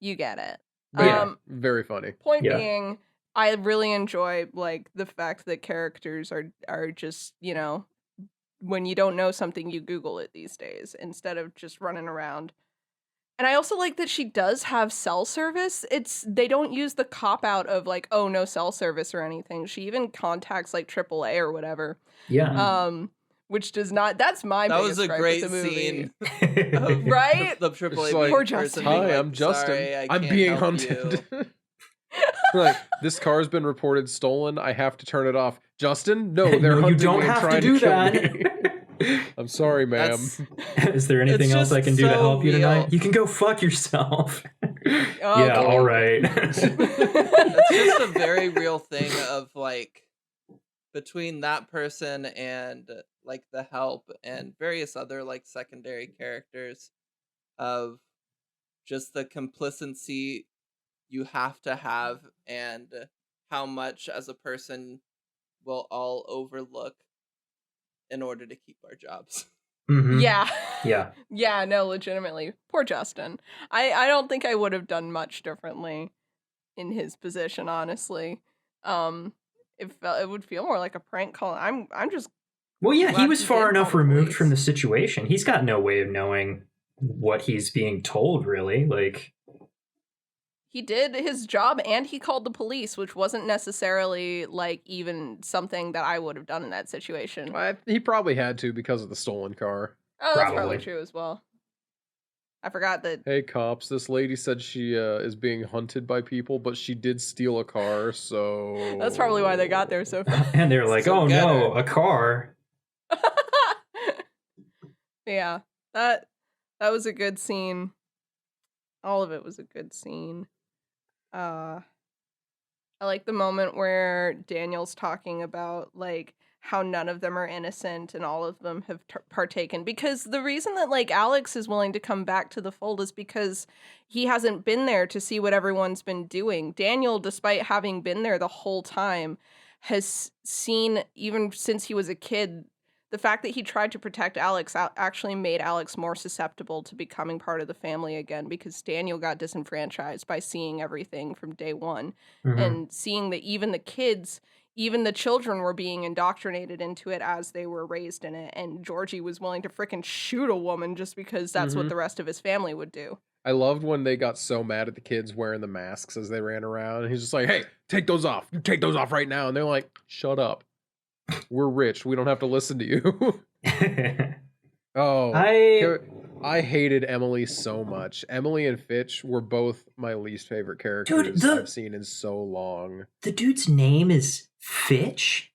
you get it. Yeah. Very funny. Point Yeah. being, I really enjoy like the fact that characters are just, when you don't know something, you Google it these days instead of just running around. And I also like that she does have cell service. They don't use the cop out of like, oh, no cell service or anything. She even contacts like AAA or whatever. yeah. Which does not. That's my That biggest was a gripe great with the movie. scene. Right? The It's AAA like, Poor person Justin. being Hi, like, I'm Justin. "Sorry, I I'm can't being help hunted. you." Like, this car's been reported stolen. I have to turn it off. Justin? No, they're No, you hunting don't me and have to trying do kill that. me. I'm sorry, ma'am. That's Is there anything It's else I just can do to so help you tonight? real. You can go fuck yourself. Yeah, Okay. all right. It's just a very real thing of like between that person and like the help and various other like secondary characters of just the complacency you have to have and how much as a person we'll all overlook in order to keep our jobs. Mhm. Yeah. Yeah. Yeah, no, legitimately. Poor Justin. I don't think I would have done much differently in his position, honestly. It would feel more like a prank call. I'm just Well, yeah, he Glad was he far did enough call the removed police. from the situation. He's got no way of knowing what he's being told, really. Like, he did his job and he called the police, which wasn't necessarily like even something that I would have done in that situation. He probably had to because of the stolen car. Oh, that's probably Probably. true as well. I forgot that. Hey cops, this lady said she is being hunted by people, but she did steal a car, so That's probably why they got there so fast. And they're like, So oh get no, her. a car. Yeah, that was a good scene. All of it was a good scene. I like the moment where Daniel's talking about like how none of them are innocent and all of them have partaken, because the reason that like Alex is willing to come back to the fold is because he hasn't been there to see what everyone's been doing. Daniel, despite having been there the whole time, has seen, even since he was a kid, the fact that he tried to protect Alex actually made Alex more susceptible to becoming part of the family again, because Daniel got disenfranchised by seeing everything from day one Mhm. and seeing that even the kids, even the children were being indoctrinated into it as they were raised in it. And Georgie was willing to freaking shoot a woman just because that's what Mhm. the rest of his family would do. I loved when they got so mad at the kids wearing the masks as they ran around. And he's just like, hey, take those off. You take those off right now. And they're like, shut up. We're rich. We don't have to listen to you. Oh, I hated Emily so much. Emily and Fitch were both my least favorite characters the- I've seen in so long. The dude's name is Fitch?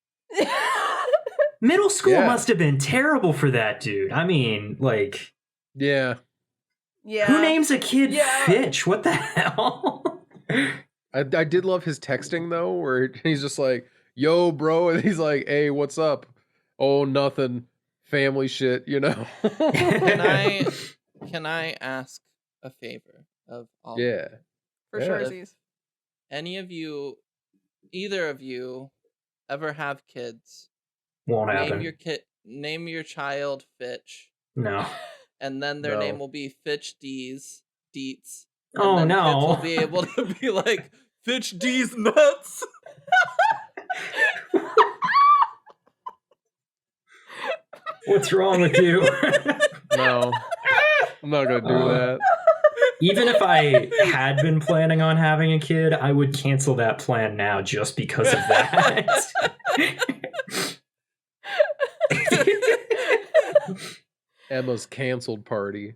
Middle school Yeah. must have been terrible for that dude. I mean, like, Yeah. Yeah. who names a kid Yeah. Fitch? What the hell? I did love his texting though, where he's just like, yo, bro. And he's like, hey, what's up? Oh, nothing. Family shit, you know? Can I ask a favor of all? Yeah. For Yeah. sure, If Z's. either of you, ever have kids, Won't name happen. name your child Fitch, No. and then their No. name will be Fitch Deets. And Oh then kids no. will be able to be like Fitch D's nuts. What's wrong with you? No. I'm not gonna do that. Even if I had been planning on having a kid, I would cancel that plan now just because of that. Emma's canceled party.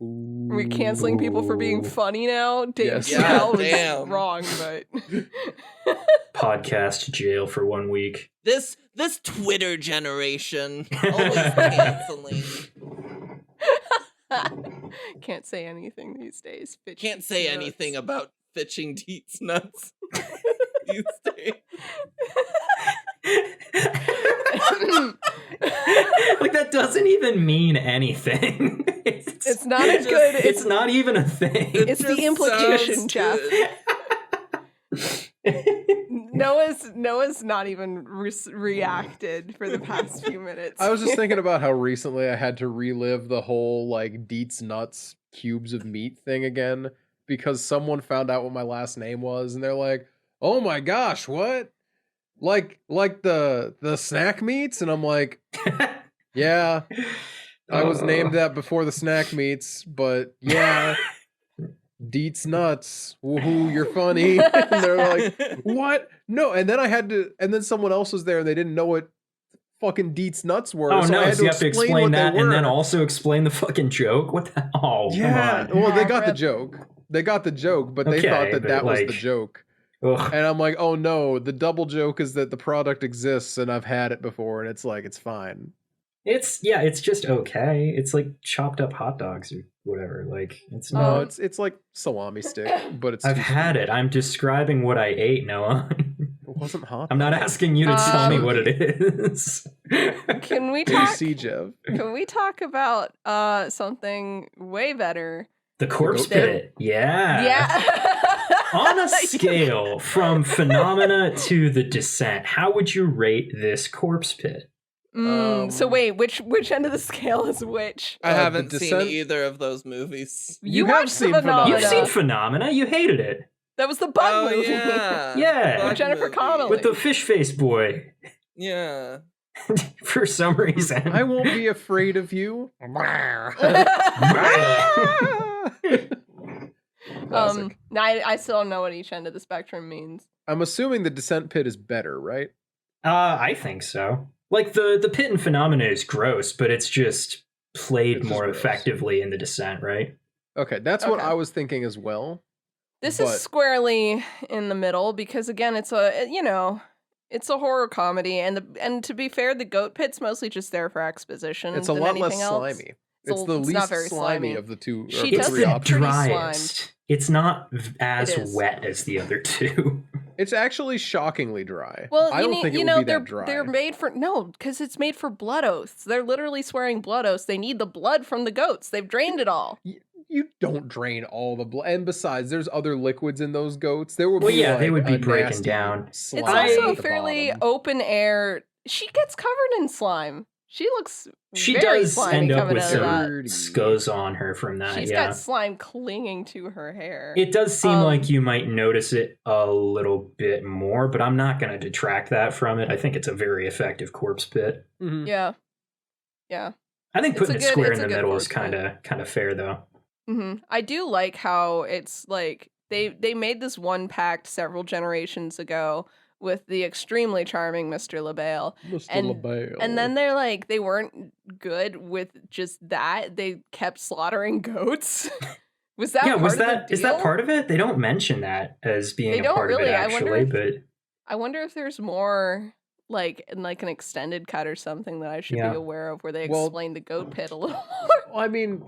Are we canceling people for being Ooh. funny now? Dave Yes. Chappelle was Damn. wrong, but Podcast jail for 1 week. This Twitter generation always canceling. can't say anything these days. Bitch Can't eats say nuts. anything about fitching Deets nuts these days. Like, that doesn't even mean anything. It's not a good. It's not even a thing. It's the just implication, sounds Jeff. good. Noah's not even reacted for the past few minutes. I was just thinking about how recently I had to relive the whole like Deets nuts cubes of meat thing again because someone found out what my last name was and they're like, "Oh my gosh, what? Like the snack meats?" And I'm like, "Yeah, I was named that before the snack meats, but yeah, Deets nuts. Woohoo, you're funny." And they're like, "What? No." And then and then someone else was there and they didn't know what fucking Deets nuts were. Oh so I no, had so you have to explain what that they and then were. also explain the fucking joke? What the? Oh, Yeah, come on. well, they got the Rip. joke. They got the joke, but they Okay, thought that but, that was the like- joke. Ugh. And I'm like, oh no, the double joke is that the product exists and I've had it before, and it's like, it's fine. It's just okay. It's like chopped up hot dogs or whatever. Like, it's No, not. it's like salami stick, but it's I've too had it. I'm describing what I ate, Noah. It wasn't hot. I'm not asking you to tell me what it is. Can we talk? DC Jeff. Can we talk about something way better? The corpse goat pit? pit. Yeah. Yeah. On a scale from Phenomena to The Descent, how would you rate this corpse pit? So wait, which end of the scale is which? I The haven't seen Descent- either of those movies. You have watched seen Phenomena. You've seen Oh, Phenomena. You hated it. That was the bug Oh movie. yeah, Yeah. Bug With Jennifer movie. Connelly. With the fish face boy. Yeah. For some reason. I won't be afraid of you. Classic. no, I still don't know what each end of the spectrum means. I'm assuming the Descent pit is better, right? I think so. Like, the pit in Phenomena is gross, but it's just played It's just more gross. effectively in The Descent, right? Okay, that's what Okay. I was thinking as well. This But- is squarely in the middle because again, it's it's a horror comedy, and to be fair, the goat pit's mostly just there for exposition. It's a than lot less anything else. slimy. It's It's the not least very slimy slimy. of the two. She of the It's does three get the options. pretty driest. It's not as It is. wet as the other two. It's actually shockingly dry. Well, I don't think it would be they're that dry. they're made for because it's made for blood oaths. They're literally swearing blood oaths. They need the blood from the goats. They've drained it all. You don't drain all the blood, and besides, there's other liquids in those goats. There would Well, be yeah, they like, would be a breaking nasty down. slime It's at also the fairly bottom. open air. She gets covered in slime. She looks She very does slimy end up coming with out of that. some Dirty. scuzz on her from that. She's yeah, got slime clinging to her hair. it does seem Um, like you might notice it a little bit more, but I'm not going to detract that from it. I think it's a very effective corpse pit. Mhm. Yeah. Yeah. I think It's putting a it good- square it's in a the good middle is corpse pit. kind of fair, though. I do like how it's like they made this one pact several generations ago with the extremely charming Mr. LaBelle. Mr. And- LaBelle. And then they're like they weren't good with just that. They kept slaughtering goats. Was that Yeah, part was of the that is that deal? part of it? They don't mention that as being They a don't part of really. it I wonder actually, if- but I wonder if there's more like in like an extended cut or something that I should Yeah. be aware of where they Well- explain the goat pit a little more. Well, I mean,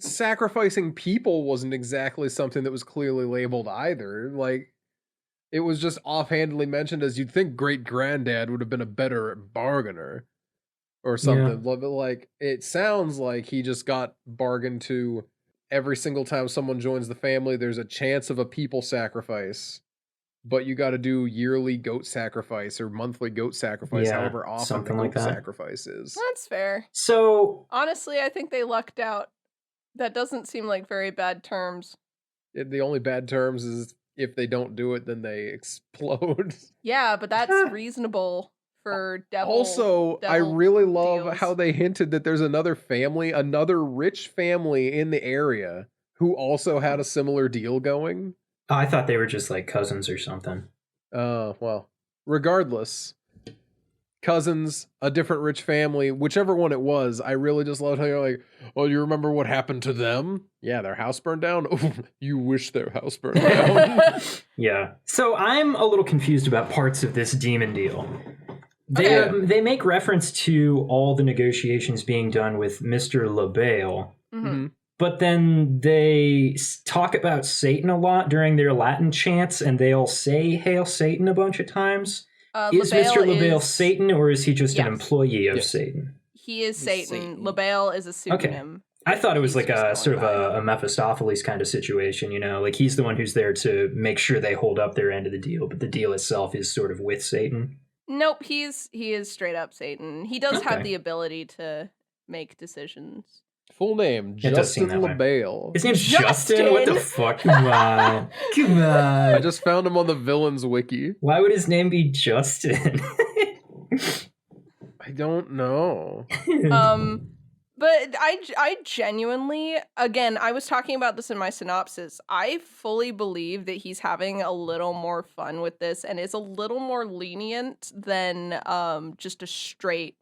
sacrificing people wasn't exactly something that was clearly labeled either. Like, it was just offhandedly mentioned as you'd think great granddad would have been a better bargainer or something. But like, it sounds like he just got bargained to every single time someone joins the family, there's a chance of a people sacrifice. But you got to do yearly goat sacrifice or monthly goat sacrifice, Yeah, however often the something goat like that. sacrifice is. That's fair. so Honestly, I think they lucked out. That doesn't seem like very bad terms. The only bad terms is if they don't do it, then they explode. Yeah, but that's reasonable for devil. Also, I devil really love deals. how they hinted that there's another family, another rich family in the area who also had a similar deal going. I thought they were just like cousins or something. Well, regardless, cousins, a different rich family, whichever one it was, I really just loved how you're like, oh, you remember what happened to them? Yeah, their house burned down. Oh, you wish their house burned down. Yeah. So I'm a little confused about parts of this demon deal. They make reference to all the negotiations being done with Mr. LaBelle, Mhm. but then they talk about Satan a lot during their Latin chants, and they'll say "Hail Satan" a bunch of times. Is Mr. LaBelle is- Satan, or is he just an Yes. employee of Yes. Satan? He is He's Satan. Satan. LaBelle is a pseudonym. I thought it was He's like just a going sort of by. a Mephistopheles kind of situation, you know, like he's the one who's there to make sure they hold up their end of the deal, but the deal itself is sort of with Satan. Nope, he is straight up Satan. He does have Okay. the ability to make decisions. Full name, It does seem Justin that way. LaBelle. His name's Justin? What the Justin! fuck? Come on. Come I on. just found him on the villains wiki. Why would his name be Justin? I don't know. But I genuinely, again, I was talking about this in my synopsis. I fully believe that he's having a little more fun with this and is a little more lenient than just a straight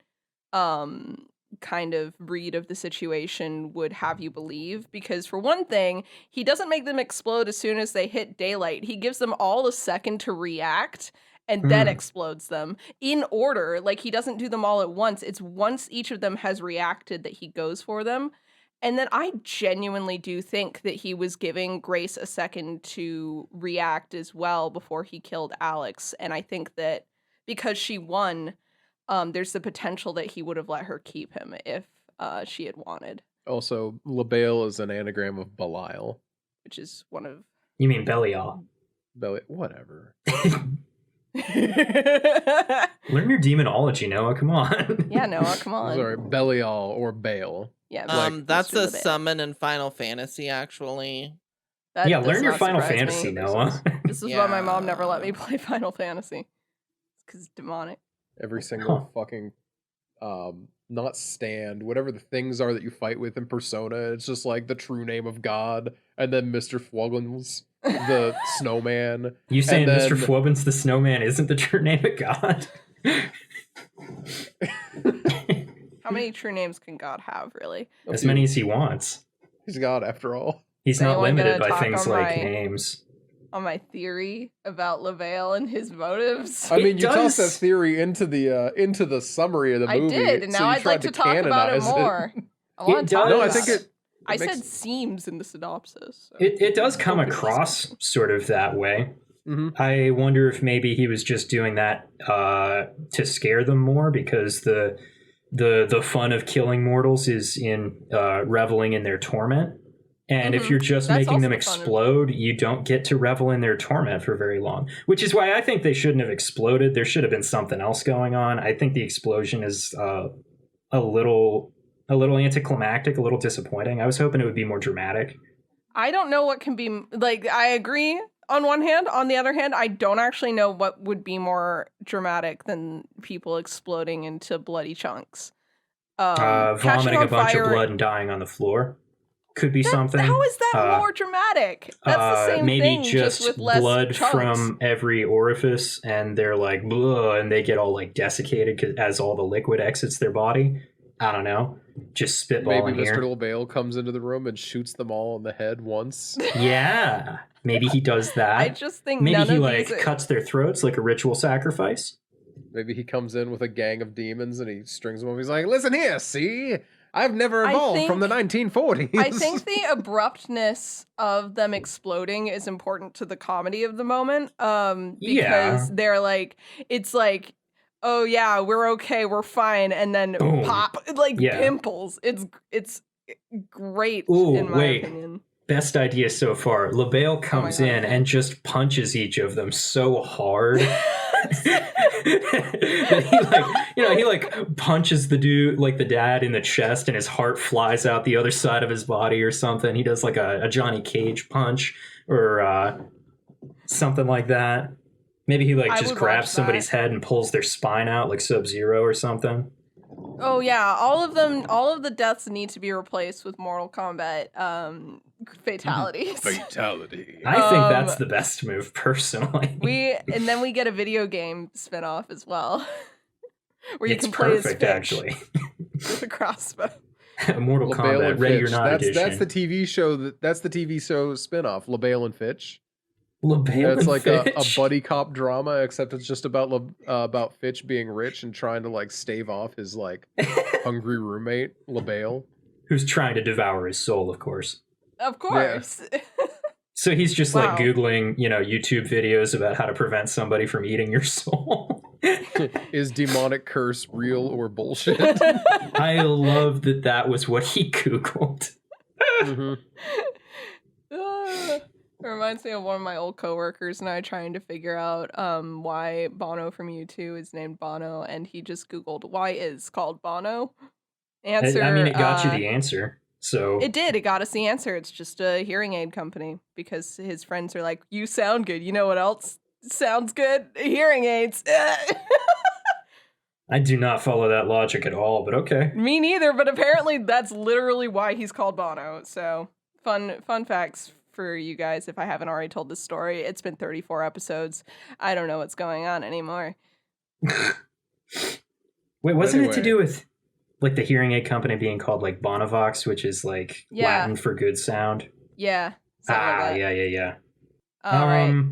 kind of read of the situation would have you believe. Because for one thing, he doesn't make them explode as soon as they hit daylight. He gives them all a second to react and then Mm. explodes them in order. Like, he doesn't do them all at once. It's once each of them has reacted that he goes for them. And then I genuinely do think that he was giving Grace a second to react as well before he killed Alex. And I think that because she won, there's the potential that he would have let her keep him if she had wanted, Also, LaBelle is an anagram of Belial. which is one of... You mean Belial? Whatever. Learn your demonology, Noah. Come on. Yeah, Noah, come on. Sorry, Belial or Bale. Yeah, That's Mr. a LaBelle. summon in Final Fantasy, actually. That Yeah, does learn your not Final surprise Fantasy, me. Noah. This is why my mom Yeah. never let me play Final Fantasy. Because it's demonic. Every single Huh. fucking not stand, whatever the things are that you fight with in Persona, it's just like the true name of God, and then Mr. Fwoggins, the snowman. You saying And Mr. then- Fwobbins the Snowman isn't the true name of God? How many true names can God have, really? As many as he wants. He's God after all. He's Is not anyone gonna limited by talk things on like my- names. On my theory about LaVale and his motives. I It mean, you tossed that does- theory into the summary of the I movie. did, and so now you I'd tried like to talk about it canonize more. I want It to talk does- No, I about think it. I makes- said seems in the synopsis. So. It does come Okay. across sort of that way. Mhm. I wonder if maybe he was just doing that to scare them more, because the fun of killing mortals is in reveling in their torment. And if Mhm. you're just That's making them also the fun of- explode, you don't get to revel in their torment for very long. Which is why I think they shouldn't have exploded. There should have been something else going on. I think the explosion is a little anticlimactic, a little disappointing. I was hoping it would be more dramatic. I don't know what can be like. I agree on one hand. On the other hand, I don't actually know what would be more dramatic than people exploding into bloody chunks. Catching Vomiting a on bunch fire- of blood and dying on the floor could be That- something. How is that Uh, more dramatic? That's the same maybe thing, just with less blood chunks. from every orifice, and they're like, "Bleh," and they get all like desiccated as all the liquid exits their body. I don't know, just Maybe spitballing Mr. here. LaBelle comes into the room and shoots them all in the head once. Yeah, maybe he does that. I just think Maybe none he of like these. cuts their throats like a ritual sacrifice. Maybe he comes in with a gang of demons and he strings them up. He's like, "Listen here, see, I've never I evolved from the think- 1940s." I think the abruptness of them exploding is important to the comedy of the moment. Because Yeah. they're like, it's like, oh yeah, we're okay, we're fine, and then Boom. pop, like Yeah. pimples. It's great Ooh, in my wait. opinion. Best idea so far. LaBelle comes God, in okay. and just punches each of them so hard. that he like punches the dude, like the dad, in the chest, and his heart flies out the other side of his body or something. He does like a Johnny Cage punch or something like that. Maybe he like I just would grabs watch somebody's head and pulls their spine out like Sub-Zero or something. Oh yeah, all of the deaths need to be replaced with Mortal Kombat fatalities. Fatality. I think that's Um, the best move, personally. And then we get a video game spin-off as well. Where you It's can play as perfect, Fitch actually. with a crossbow. Mortal LaBelle Kombat, and Ready or Fitch. Not That's edition. the TV show. That's the TV show spinoff. LaBelle and Fitch. LaBelle It's and like a Fitch. buddy cop drama, except it's just about Fitch being rich and trying to like stave off his like hungry roommate LaBelle. Who's trying to devour his soul, of course. Of course. So he's just Wow. like Googling, YouTube videos about how to prevent somebody from eating your soul. Is demonic curse real or bullshit? I love that was what he Googled. Mhm. It reminds me of one of my old coworkers and I trying to figure out why Bono from U2 is named Bono, and he just Googled why is called Bono. Answer. I mean, it got you the answer. So It did. It got us the answer. It's just a hearing aid company because his friends are like, "You sound good. You know what else sounds good? Hearing aids." I do not follow that logic at all, but okay. Me neither. But apparently, that's literally why he's called Bono. So fun facts for you guys. If I haven't already told this story, it's been 34 episodes. I don't know what's going on anymore. Wait, wasn't it to Anyway. do with like the hearing aid company being called like Bonovox, which is like Yeah. Latin for good sound? Yeah. Something like that. Yeah. All right.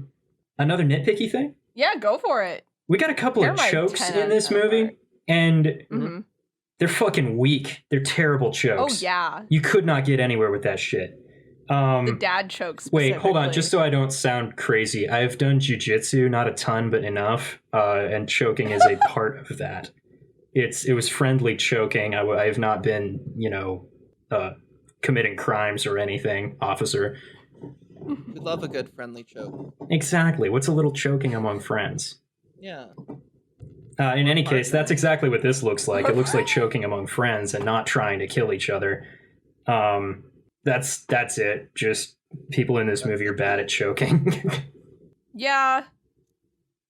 Another nitpicky thing. Yeah, go for it. We got a couple They're of my chokes 10 in out this of 10 movie, mark. and Mhm. they're fucking weak. They're terrible Oh chokes. yeah, You could not get anywhere with that shit. the dad chokes. Wait, hold on. Just so I don't sound crazy, I've done jujitsu, not a ton, but enough, and choking is a part of that. It was friendly choking. I have not been, committing crimes or anything, officer. We love a good friendly choke. Exactly. What's a little choking among friends? Yeah. In any case, that's exactly what this looks like. It looks like choking among friends and not trying to kill each other. That's it. Just people in this movie are bad at choking. Yeah,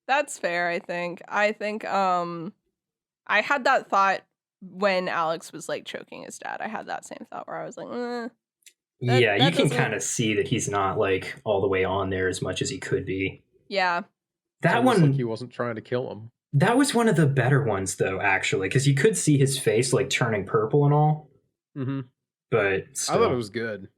that's fair. I think. I had that thought when Alex was like choking his dad. I had that same thought where I was like, That- yeah, you that can doesn't- kind of see that he's not like all the way on there as much as he could be. yeah. That Almost one, like he wasn't trying to kill him. That was one of the better ones, though, actually, because you could see his face like turning purple and all. Mm-hmm. But I still. thought it was good.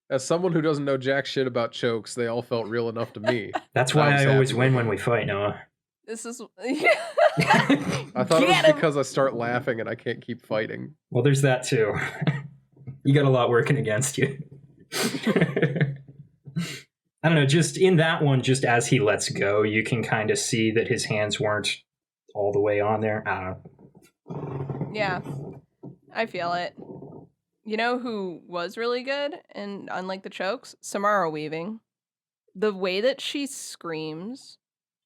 As someone who doesn't know jack shit about chokes, they all felt real enough to me. That's I why was I always happy win with when it. we fight, Noah. This is I thought it Get was him! because I start laughing and I can't keep fighting. Well, there's that too. You got a lot working against you. I don't know, just in that one, just as he lets go, you can kind of see that his hands weren't all the way on there. I don't know. Yeah, I feel it. You know who was really good, and unlike the chokes? Samara Weaving. The way that she screams.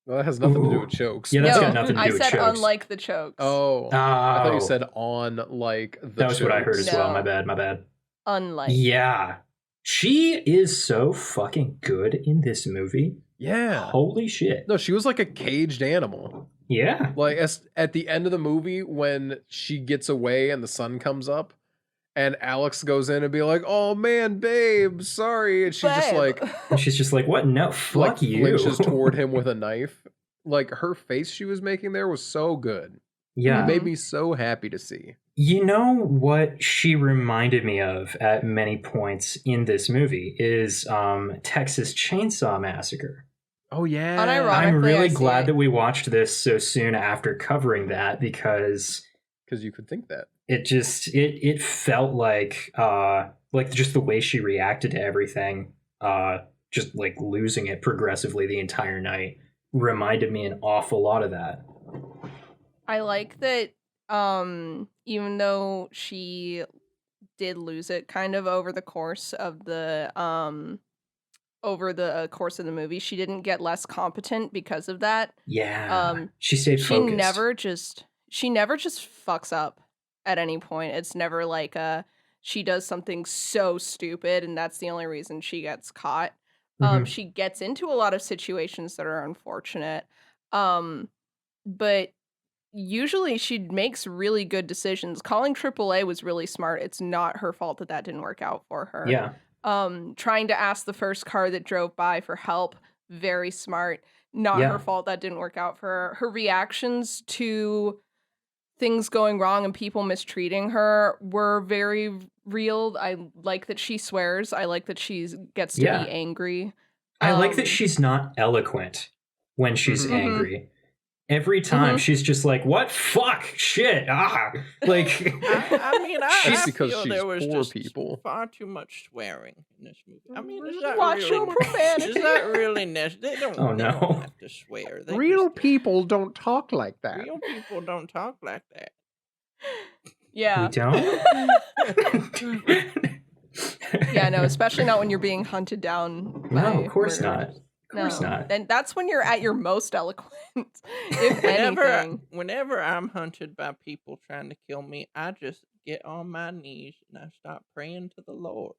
Well, that has nothing to do Ooh. with chokes. Yeah, that's No, got nothing to I do with said chokes. unlike the chokes. Oh, Oh, I thought you said on like the that was what I heard as chokes. well. No. My bad. Unlike. Yeah. She is so fucking good in this movie. Yeah. Holy shit. No, she was like a caged animal. Yeah. Like at the end of the movie when she gets away and the sun comes up and Alex goes in and be like, "Oh man, babe, sorry." And she's just Babe. like And she's just like, what? No, fuck like you. flinches toward him with a knife. Like her face she was making there was so good. Yeah. It made me so happy to see. You know what she reminded me of at many points in this movie is Texas Chainsaw Massacre. Oh yeah. Unironically, I'm I really see glad it. that we watched this so soon after covering that because Because you could think that. it felt like just the way she reacted to everything, just like losing it progressively the entire night reminded me an awful lot of that. I like that even though she did lose it kind of over the course of the movie, she didn't get less competent because of that. Yeah. She stayed She focused. never just fucks up at any point. It's never like she does something so stupid and that's the only reason she gets caught. Mhm. She gets into a lot of situations that are unfortunate. But usually she makes really good decisions. Calling AAA was really smart. It's not her fault that didn't work out for her. Yeah. Trying to ask the first car that drove by for help, very smart. Not Yeah. her fault that didn't work out for her. Her reactions to things going wrong and people mistreating her were very real. I like that she swears. I like that she gets to Yeah. be angry. I like that Um, she's not eloquent when she's Mhm. angry. Every time Mhm. she's just like, "What? Fuck! Shit! Ah!" Like, I mean, She's I because feel she's there was poor just people. far too much swearing in this movie. I mean, is that Watch really, your profanity. Is that really necessary? They don't, Oh, they no. don't have to swear. They Real just- people don't talk like that. Real people don't talk like that. Yeah. we don't. Yeah, no, especially not when you're being hunted down. No, by of course murderers. not. Of course No. not. And that's when you're at your most eloquent, if anything. Whenever I'm hunted by people trying to kill me, I just get on my knees and I start praying to the Lord.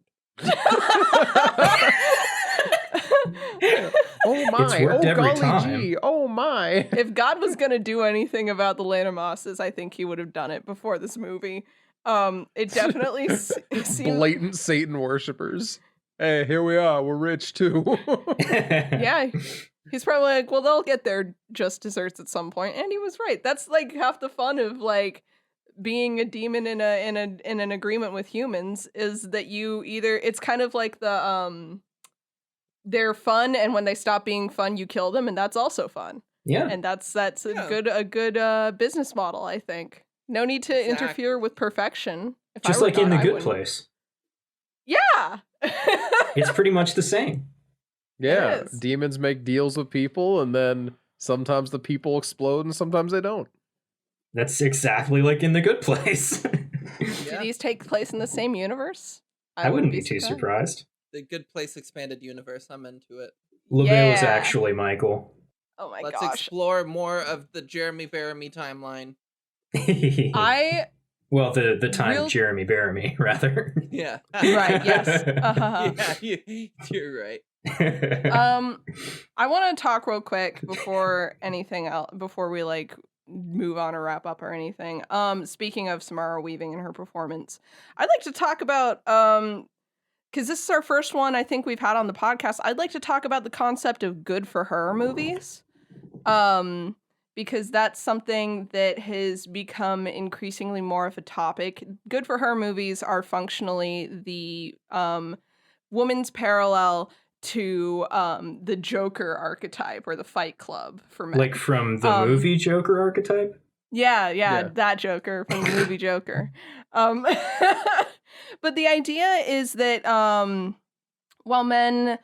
Oh my! It's worked Oh every golly time. gee! Oh my! If God was gonna do anything about the Lanamosses, I think he would have done it before this movie. It definitely seems. Blatant Satan worshippers. Hey, here we are. We're rich too. Yeah, he's probably like, well, they'll get their just desserts at some point, and he was right. That's like half the fun of like being a demon in an agreement with humans is that you either it's kind of like the they're fun, and when they stop being fun, you kill them, and that's also fun. Yeah. And that's Yeah. a good business model, I think. No need to interfere Exactly. with perfection. If I Just were like in God, The I Good wouldn't. Place. Yeah. It's pretty much the same. Yeah, It is. demons make deals with people, and then sometimes the people explode, and sometimes they don't. That's exactly like in The Good Place. Do Yeah. these take place in the same universe? I wouldn't be too surprised. The Good Place expanded universe. I'm into it. LeBay was Yeah. actually Michael. Oh my Let's gosh. explore more of the Jeremy Veramy timeline. I well, the time Real- Jeremy Baramy, rather. Yeah. right, yes. Uh-huh. Yeah, you're right. I want to talk real quick before anything else, before we like move on or wrap up or anything. Speaking of Samara Weaving and her performance, I'd like to talk about because this is our first one I think we've had on the podcast. I'd like to talk about the concept of good for her movies. because that's something that has become increasingly more of a topic. Good for Her movies are functionally the woman's parallel to the Joker archetype or the Fight Club for men. Like from the Um, movie Joker archetype? Yeah, Yeah. that Joker from the movie Joker. But the idea is that while men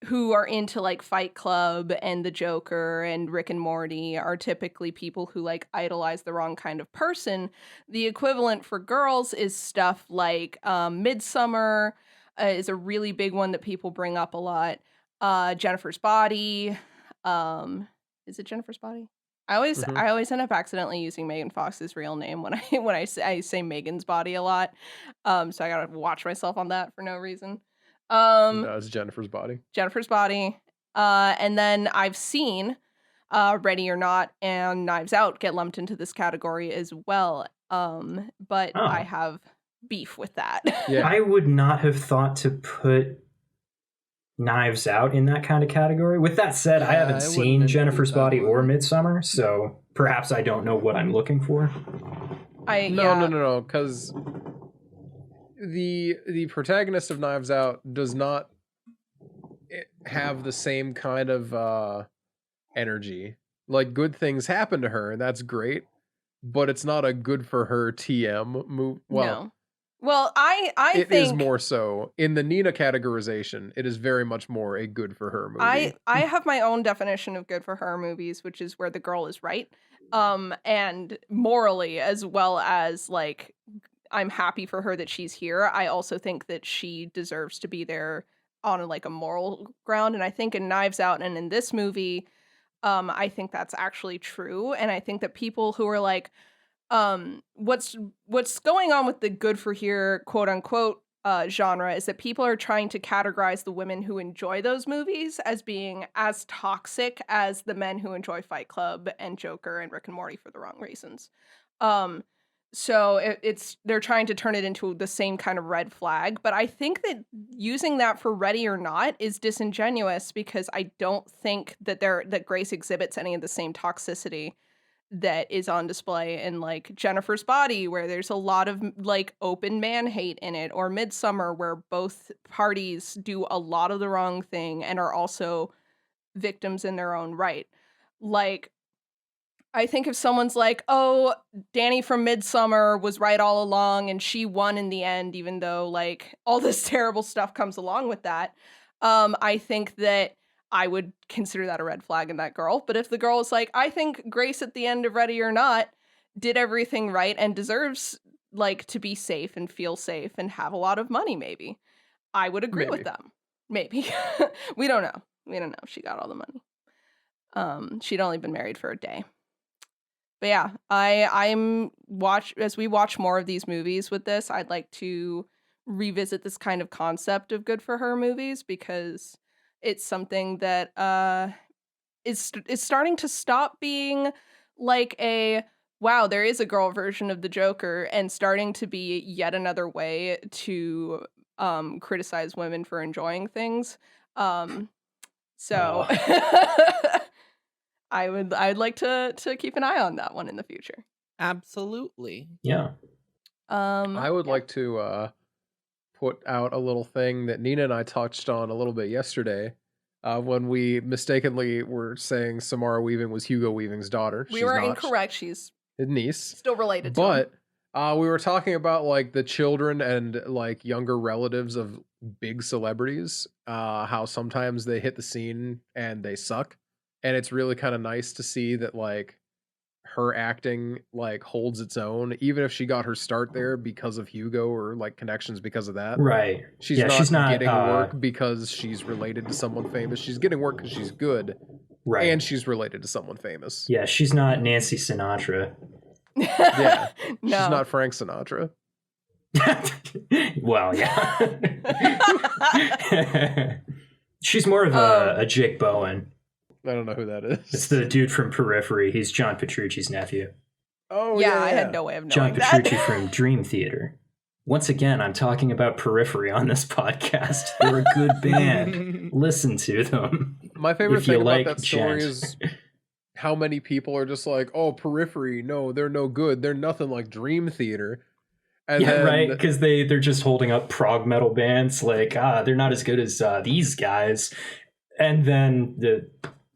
who are into like Fight Club and the Joker and Rick and Morty are typically people who like idolize the wrong kind of person, the equivalent for girls is stuff like Midsummer is a really big one that people bring up a lot. Jennifer's Body. Is it Jennifer's Body? I always end up accidentally using Megan Fox's real name when I say Megan's Body a lot. So I gotta watch myself on that for no reason. No, it's Jennifer's Body. Jennifer's Body. And then I've seen Ready or Not and Knives Out get lumped into this category as well. But Oh. I have beef with that. Yeah. I would not have thought to put Knives Out in that kind of category. With that said, I Yeah, haven't I wouldn't seen include Jennifer's that Body or one. Midsummer, so perhaps I don't know what I'm looking for. No, because the protagonist of Knives Out does not have the same kind of energy. Like, good things happen to her, and that's great, but it's not a good for her TM move. Well, No. Well, I it think is more so in the Nina categorization. It is very much more a good for her movie. I have my own definition of good for her movies, which is where the girl is right. And morally, as well as like I'm happy for her that she's here. I also think that she deserves to be there on a moral ground. And I think in Knives Out and in this movie, I think that's actually true. And I think that people who are like, what's going on with the good for here quote unquote genre is that people are trying to categorize the women who enjoy those movies as being as toxic as the men who enjoy Fight Club and Joker and Rick and Morty for the wrong reasons. So they're trying to turn it into the same kind of red flag, but I think that using that for Ready or Not is disingenuous because I don't think that Grace exhibits any of the same toxicity that is on display in like Jennifer's Body, where there's a lot of like open man hate in it, or Midsummer, where both parties do a lot of the wrong thing and are also victims in their own right. Like, I think if someone's like, oh, Danny from Midsummer was right all along and she won in the end, even though like all this terrible stuff comes along with that, I think that I would consider that a red flag in that girl. But if the girl is like, I think Grace at the end of Ready or Not did everything right and deserves like to be safe and feel safe and have a lot of money, maybe I would agree with them. Maybe. We don't know. We don't know. She got all the money. She'd only been married for a day. But yeah, as we watch more of these movies with this, I'd like to revisit this kind of concept of good for her movies because it's something that is starting to stop being like a wow, there is a girl version of the Joker and starting to be yet another way to criticize women for enjoying things. So I'd like to keep an eye on that one in the future. Absolutely. Yeah. I would like to put out a little thing that Nina and I touched on a little bit yesterday when we mistakenly were saying Samara Weaving was Hugo Weaving's daughter. We She's were not. incorrect. She's His niece. still related to him. But we were talking about like the children and like younger relatives of big celebrities, how sometimes they hit the scene and they suck. And it's really kind of nice to see that like her acting like holds its own, even if she got her start there because of Hugo or like connections because of that. Right. She's Yeah, not she's not, getting work because she's related to someone famous. She's getting work because she's good Right. and she's related to someone famous. Yeah, she's not Nancy Sinatra. Yeah. No. She's not Frank Sinatra. Well, yeah. She's more of a Jake Bowen. I don't know who that is. It's the dude from Periphery. He's John Petrucci's nephew. Oh, yeah, I had no way of John knowing that. Petrucci from Dream Theater. Once again, I'm talking about Periphery on this podcast. They're a good band. Listen to them. My favorite If you thing about like that story Gent. is how many people are just like, oh, Periphery, no, they're no good. They're nothing like Dream Theater. And yeah, then, right. Because they're just holding up prog metal bands like, they're not as good as these guys. And then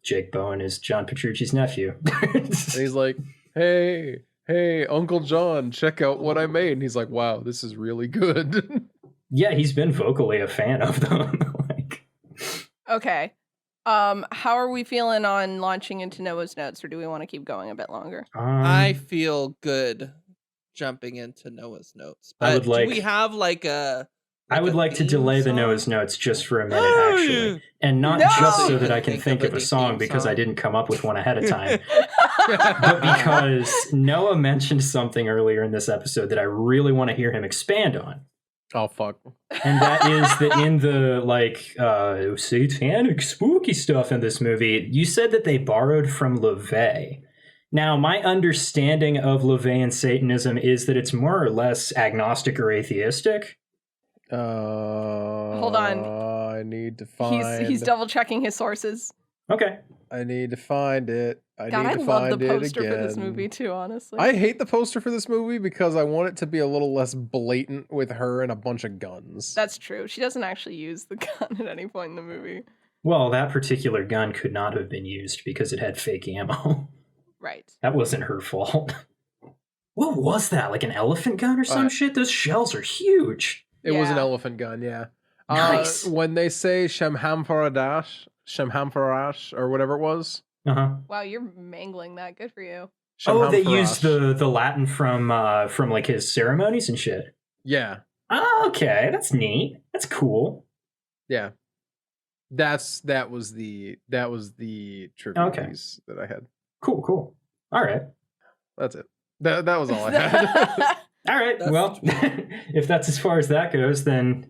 Jake Bowen is John Petrucci's nephew. And he's like, hey, Uncle John, check out what I made. And he's like, wow, this is really good. Yeah, he's been vocally a fan of them. Like, Okay. How are we feeling on launching into Noah's Notes, or do we want to keep going a bit longer? I feel good jumping into Noah's Notes. I would But do we have like a? I would a like to theme delay the song? Noah's Notes just for a minute, Oh, actually. yeah. And not No! just so that I can Think think of of a any song theme because song. I didn't come up with one ahead of time, but because Noah mentioned something earlier in this episode that I really want to hear him expand on. Oh, fuck. And that is that in the satanic spooky stuff in this movie, you said that they borrowed from LaVey. Now, my understanding of LaVeyan Satanism is that it's more or less agnostic or atheistic. Hold on. I need to find. He's double checking his sources. Okay. I need to find it. God, need I to love the find it poster for this again. movie too, honestly. I hate the poster for this movie because I want it to be a little less blatant with her and a bunch of guns. That's true. She doesn't actually use the gun at any point in the movie. Well, that particular gun could not have been used because it had fake ammo. Right. That wasn't her fault. What was that? Like an elephant gun or some Uh, shit? Those shells are huge. It was an Yeah. elephant gun, yeah. Nice. When they say Shemhamfaradash, or whatever it was. Uh-huh. Wow, you're mangling that. Good for you. Oh, they used Shemhamfarash. the Latin from like his ceremonies and shit. Yeah, Oh, okay, that's neat. That's cool. yeah. That was the trivia Okay. piece that I had. Cool. All right. That's it. That was all I had. All right. That's well, if that's as far as that goes, then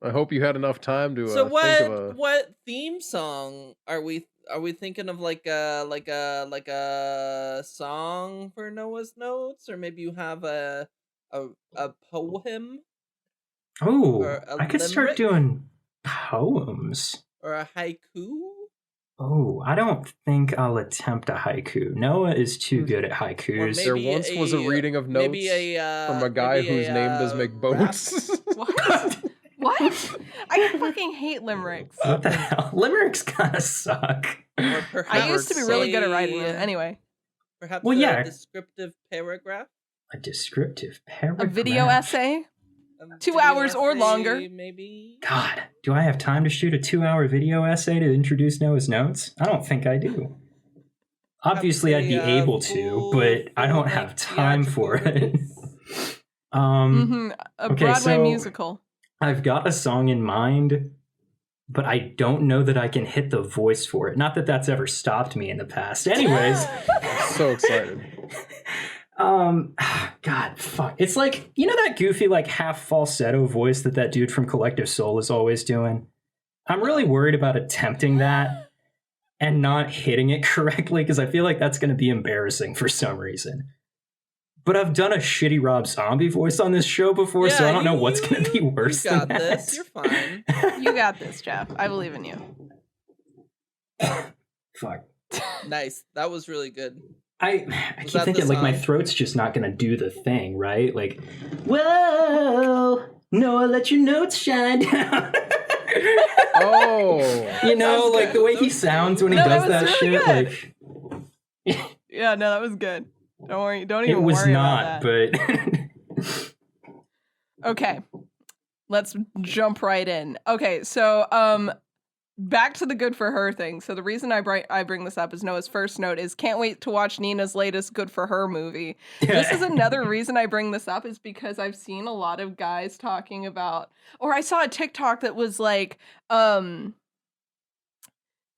I hope you had enough time to So think of a. what theme song are we thinking of, like a song for Noah's Notes, or maybe you have a poem oh, Or a I could start limerick? doing poems. or a haiku? Oh, I don't think I'll attempt a haiku. Noah is too good at haikus. Or There maybe once was a reading of notes maybe a from a guy maybe whose a, name does make rap- boats. What? What? I fucking hate limericks. What the hell? Limericks kind of suck. Or perhaps I used to be really good at writing say- it. Anyway, Perhaps Well, yeah. a descriptive paragraph. A descriptive a paragraph. video essay. A 2 video hours or essay, longer. maybe. God, do I have time to shoot a 2-hour video essay to introduce Noah's Notes? I don't think I do. Obviously, I'd be Have a able to, full- but I don't full, have like, time for it. theatrical A okay, Broadway so- musical. I've got a song in mind, but I don't know that I can hit the voice for it. Not that that's ever stopped me in the past. Anyways, So excited. God, fuck. It's like, you know that goofy, like, half falsetto voice that dude from Collective Soul is always doing? I'm really worried about attempting that and not hitting it correctly because I feel like that's going to be embarrassing for some reason. But I've done a shitty Rob Zombie voice on this show before, so I don't know what's going to be worse You got than this. that. You're fine. You got this, Jeff. I believe in you. Fuck. Nice. That was really good. I Was keep that thinking the like my song? throat's just not gonna do the thing, right? Like, whoa, Noah, let your notes shine down. Oh, You know, That was like good. the way That he was sounds when he No, that does was that really shit. good. Like, Yeah, no, that was good. Don't worry. Don't it even was worry not, about that. but Okay. Let's jump right in. Okay, so back to the good for her thing. So the reason I bring this up is Noah's first note is can't wait to watch Nina's latest good for her movie. This is another reason I bring this up is because I've seen a lot of guys talking about, or I saw a TikTok that was like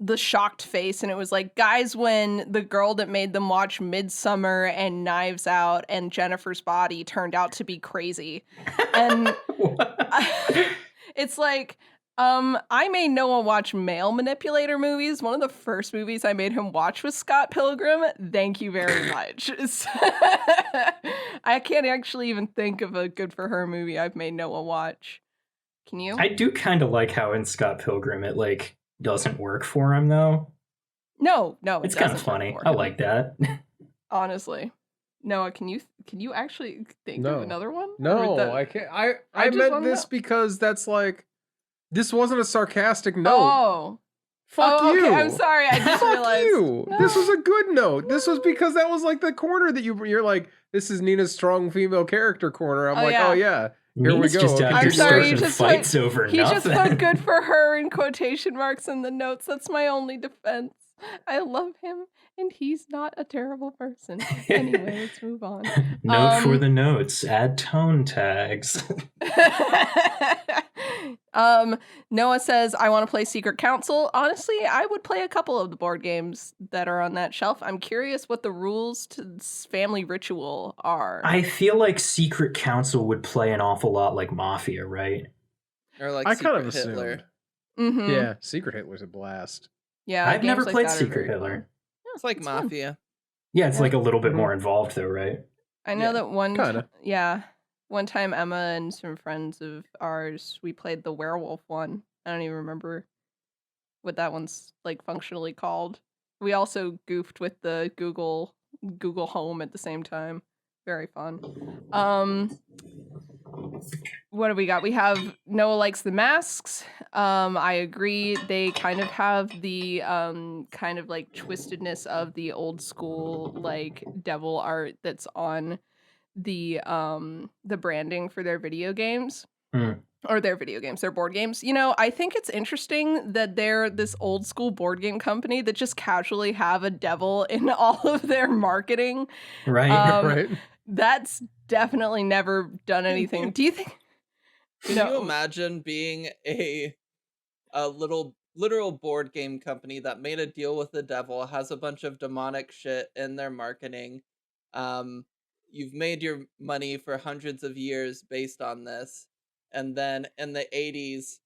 the shocked face, and it was like, guys, when the girl that made them watch Midsummer and Knives Out and Jennifer's Body turned out to be crazy. And it's like, I made Noah watch male manipulator movies. One of the first movies I made him watch was Scott Pilgrim. Thank you very much. I can't actually even think of a good for her movie I've made Noah watch. Can you? I do kind of like how in Scott Pilgrim it like doesn't work for him though. No, it It's kind of doesn't work funny. for I him, like that. honestly. Noah, can you actually think of No. another one? Or No, the- I can't. I I just meant wanna this know. because that's like, this wasn't a sarcastic note. Oh. Fuck Oh, you. okay, I'm sorry. I just Fuck realized. you. This was No. a good note. This was because that was like the corner that you're like, this is Nina's strong female character corner. I'm Oh, like, yeah. oh yeah. Here we Nina's go. just out Okay, here I'm sorry, you starting just fights over He just nothing. put good for her in quotation marks in the notes. That's my only defense. I love him, and he's not a terrible person. Anyway, let's move on. Note for Um, the notes. Add tone tags. Noah says, I want to play Secret Council. Honestly, I would play a couple of the board games that are on that shelf. I'm curious what the rules to this family ritual are. I feel like Secret Council would play an awful lot like Mafia, right? Or like I kind of Secret Hitler. assumed. Mm-hmm. Yeah, Secret Hitler's a blast. Yeah, I've never games like played that are Secret very Hitler. fun. It's like It's fun. Mafia. Yeah, it's Yeah. like a little bit Mhm. more involved though, right? I know Yeah, that kinda. one time Emma and some friends of ours, we played the werewolf one. I don't even remember what that one's like functionally called. We also goofed with the Google Home at the same time. Very fun. What do we got? We have Noah likes the masks. I agree. They kind of have the kind of like twistedness of the old school like devil art that's on the branding for their video games. Or their board games. You know, I think it's interesting that they're this old school board game company that just casually have a devil in all of their marketing. Right. Right? That's definitely never done anything. Do you think? Can No. you imagine being a literal board game company that made a deal with the devil, has a bunch of demonic shit in their marketing? You've made your money for hundreds of years based on this, and then in the 80s,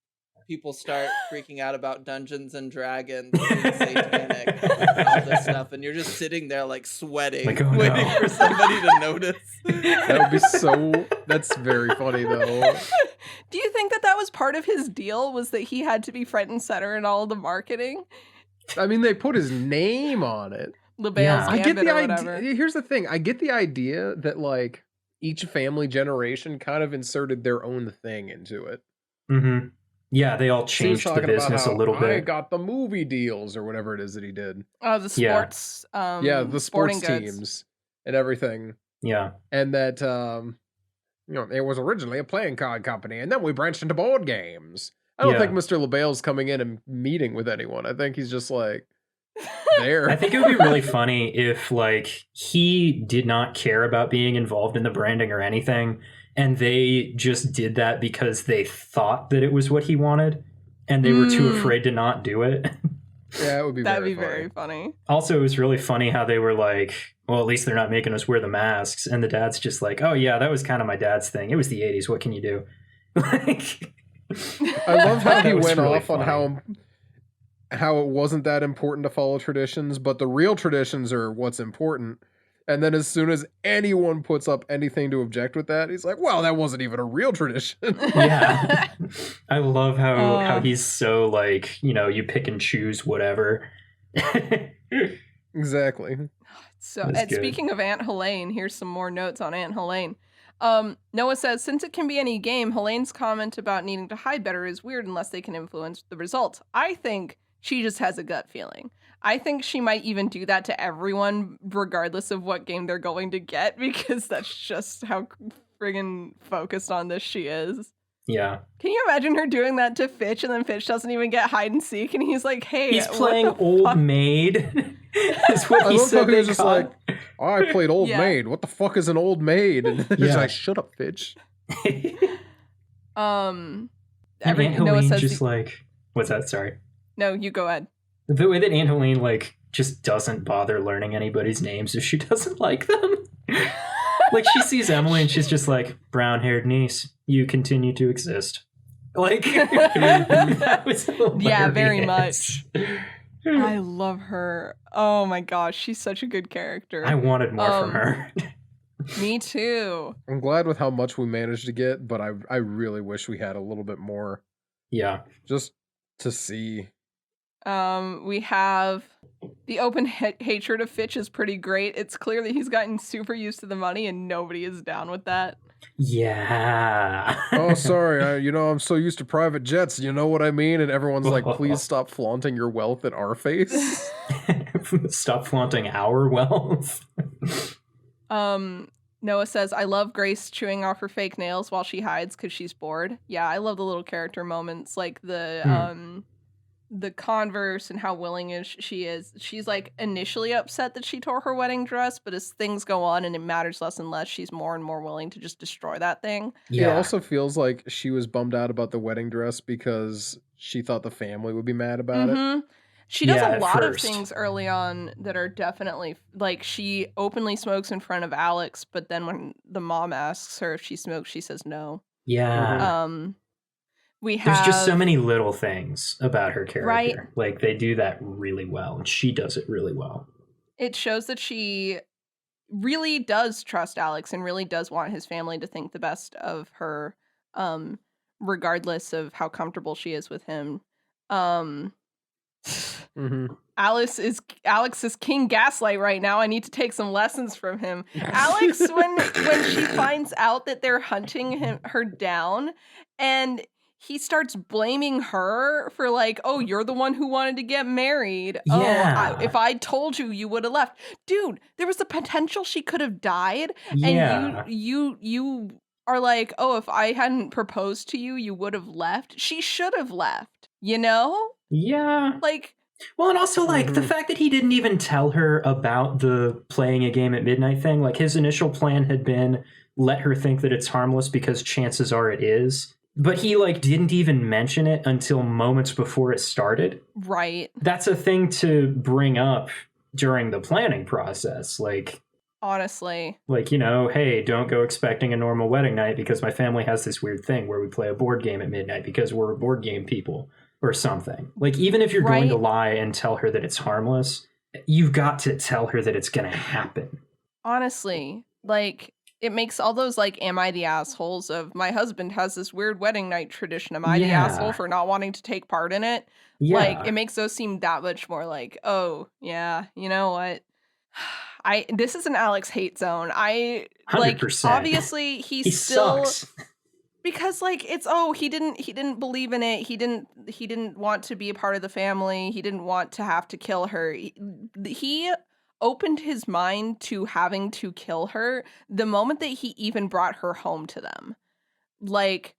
people start freaking out about Dungeons and Dragons being satanic and all this stuff, and you're just sitting there like sweating, Like, oh, waiting no. for somebody to notice. That would be so. That's very funny though. Do you think that was part of his deal? Was that he had to be front and center in all of the marketing? I mean, they put his name on it. LaBelle's Yeah. I get Gambit the or whatever. idea. Here's the thing. I get the idea that like each family generation kind of inserted their own thing into it. Mm-hmm. Yeah, they all So he was changed the talking about business a how little I bit. got the movie deals or whatever it is that he did. Oh, the Yeah. sports. Yeah, the sporting sports goods. teams and everything. Yeah. And that you know, it was originally a playing card company, and then we branched into board games. I don't Yeah. think Mr. LaBelle's coming in and meeting with anyone. I think he's just like there. I think it would be really funny if like he did not care about being involved in the branding or anything, and they just did that because they thought that it was what he wanted, and they were too Mm. afraid to not do it. Yeah, it would be That'd very be funny. very funny. Also, it was really funny how they were like, well, at least they're not making us wear the masks. And the dad's just like, oh, yeah, that was kind of my dad's thing. It was the 80s. What can you do? Like, I love how That he was went really off on how it wasn't that important to follow traditions, but the real traditions are what's important. And then as soon as anyone puts up anything to object with that, he's like, well, that wasn't even a real tradition. yeah. I love how Uh. he's so like, you know, you pick and choose whatever. Exactly. So, That's and good. speaking of Aunt Helene, here's some more notes on Aunt Helene. Noah says, since it can be any game, Helene's comment about needing to hide better is weird unless they can influence the results. I think she just has a gut feeling. I think she might even do that to everyone, regardless of what game they're going to get, because that's just how friggin' focused on this she is. Yeah. Can you imagine her doing that to Fitch, and then Fitch doesn't even get hide and seek, and he's like, hey, He's what playing the Old fuck? Maid. Is what I he love said how he they was just called- like, oh, I played Old Yeah. Maid. What the fuck is an Old Maid? And he's Yeah. like, shut up, bitch. And Every Aunt Noah Helene says just like, what's that? Sorry. no, you go ahead. The way that Aunt Helene like just doesn't bother learning anybody's names if she doesn't like them. Like she sees Emily and she's just like, brown-haired niece, you continue to exist. Like that was Yeah, very hilarious. I love her. Oh my gosh, she's such a good character. I wanted more from Um, her. Me too. I'm glad with how much we managed to get, but I really wish we had a little bit more Yeah. just to see. We have The open hatred of Fitch is pretty great. It's clear that he's gotten super used to the money and nobody is down with that. Yeah. Oh, sorry. I'm so used to private jets. You know what I mean? And everyone's like, please stop flaunting your wealth in our face. Stop flaunting our wealth. Noah says, I love Grace chewing off her fake nails while she hides because she's bored. Yeah, I love the little character moments, like the Converse and how willing she is. She's like initially upset that she tore her wedding dress, but as things go on and it matters less and less, she's more and more willing to just destroy that thing. Yeah. It also feels like she was bummed out about the wedding dress because she thought the family would be mad about it. She does a lot of things early on that are definitely, like, she openly smokes in front of Alex, but then when the mom asks her if she smokes, she says no. Yeah. There's just so many little things about her character. Right? Like, they do that really well, and she does it really well. It shows that she really does trust Alex and really does want his family to think the best of her, regardless of how comfortable she is with him. Alex is King Gaslight right now. I need to take some lessons from him. Alex, when she finds out that they're hunting her down, and he starts blaming her for like, oh, you're the one who wanted to get married. Yeah. If I told you, you would have left. Dude, there was the potential she could have died. Yeah. And you are like, oh, if I hadn't proposed to you, you would have left. She should have left, you know? Yeah. Like, well, and also, like, the fact that he didn't even tell her about the playing a game at midnight thing, like, his initial plan had been let her think that it's harmless because chances are it is. But he, like, didn't even mention it until moments before it started. Right. That's a thing to bring up during the planning process. Like, honestly. Like, hey, don't go expecting a normal wedding night because my family has this weird thing where we play a board game at midnight because we're board game people or something. Like, even if you're going to lie and tell her that it's harmless, you've got to tell her that it's going to happen. Honestly, like, it makes all those, like, am I the assholes of my husband has this weird wedding night tradition. Am I the asshole for not wanting to take part in it? Yeah. Like, it makes those seem that much more like, oh, yeah, you know what? This is an Alex hate zone. 100%. Obviously he still sucks. Because like he didn't believe in it. He didn't want to be a part of the family. He didn't want to have to kill her. He opened his mind to having to kill her the moment that he even brought her home to them. Like,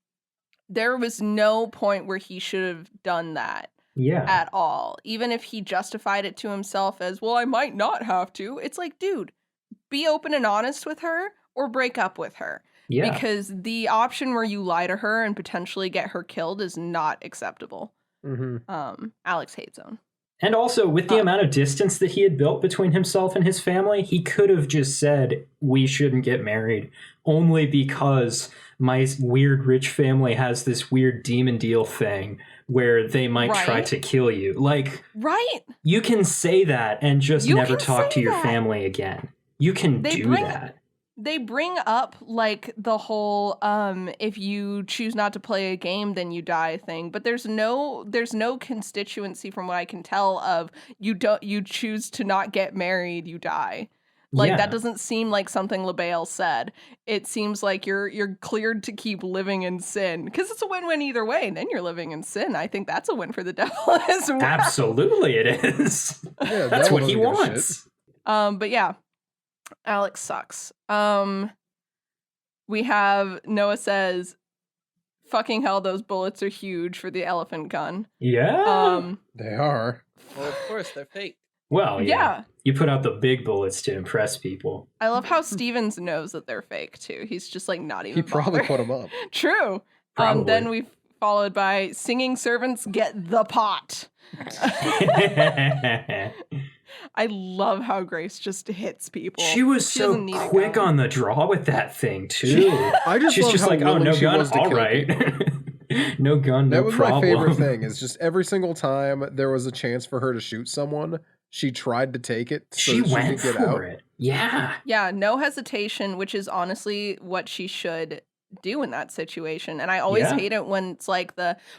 there was no point where he should have done that. Yeah. At all. Even if he justified it to himself as, well, I might not have to. It's like, dude, be open and honest with her or break up with her. Yeah. Because the option where you lie to her and potentially get her killed is not acceptable. Alex hate zone. And also, with the amount of distance that he had built between himself and his family, he could have just said, we shouldn't get married, only because my weird rich family has this weird demon deal thing where they might try to kill you. Like, you can say that and just never talk to your family again. You can do that. They bring up, like, the whole if you choose not to play a game then you die thing, but there's no constituency from what I can tell of you choose to not get married, you die. Like, that doesn't seem like something LaBelle said. It seems like you're cleared to keep living in sin, because it's a win-win either way. And then you're living in sin. I think that's a win for the devil as well. Absolutely it is. Yeah, that's what he wants. But yeah, Alex sucks. We have Noah says, fucking hell, those bullets are huge for the elephant gun. Yeah. They are. Well, of course, they're fake. Well, yeah. You put out the big bullets to impress people. I love how Stevens knows that they're fake, too. He's just, like, not even He probably put them up. True. Then we followed by singing servants get the pot. I love how Grace just hits people. She was so quick on the draw with that thing, too. She's just like, oh, no gun? All right. No gun, no problem. That was my favorite thing, is just every single time there was a chance for her to shoot someone, she tried to take it so she went could get for it. Yeah. Yeah, no hesitation, which is honestly what she should do in that situation. And I always hate it when it's like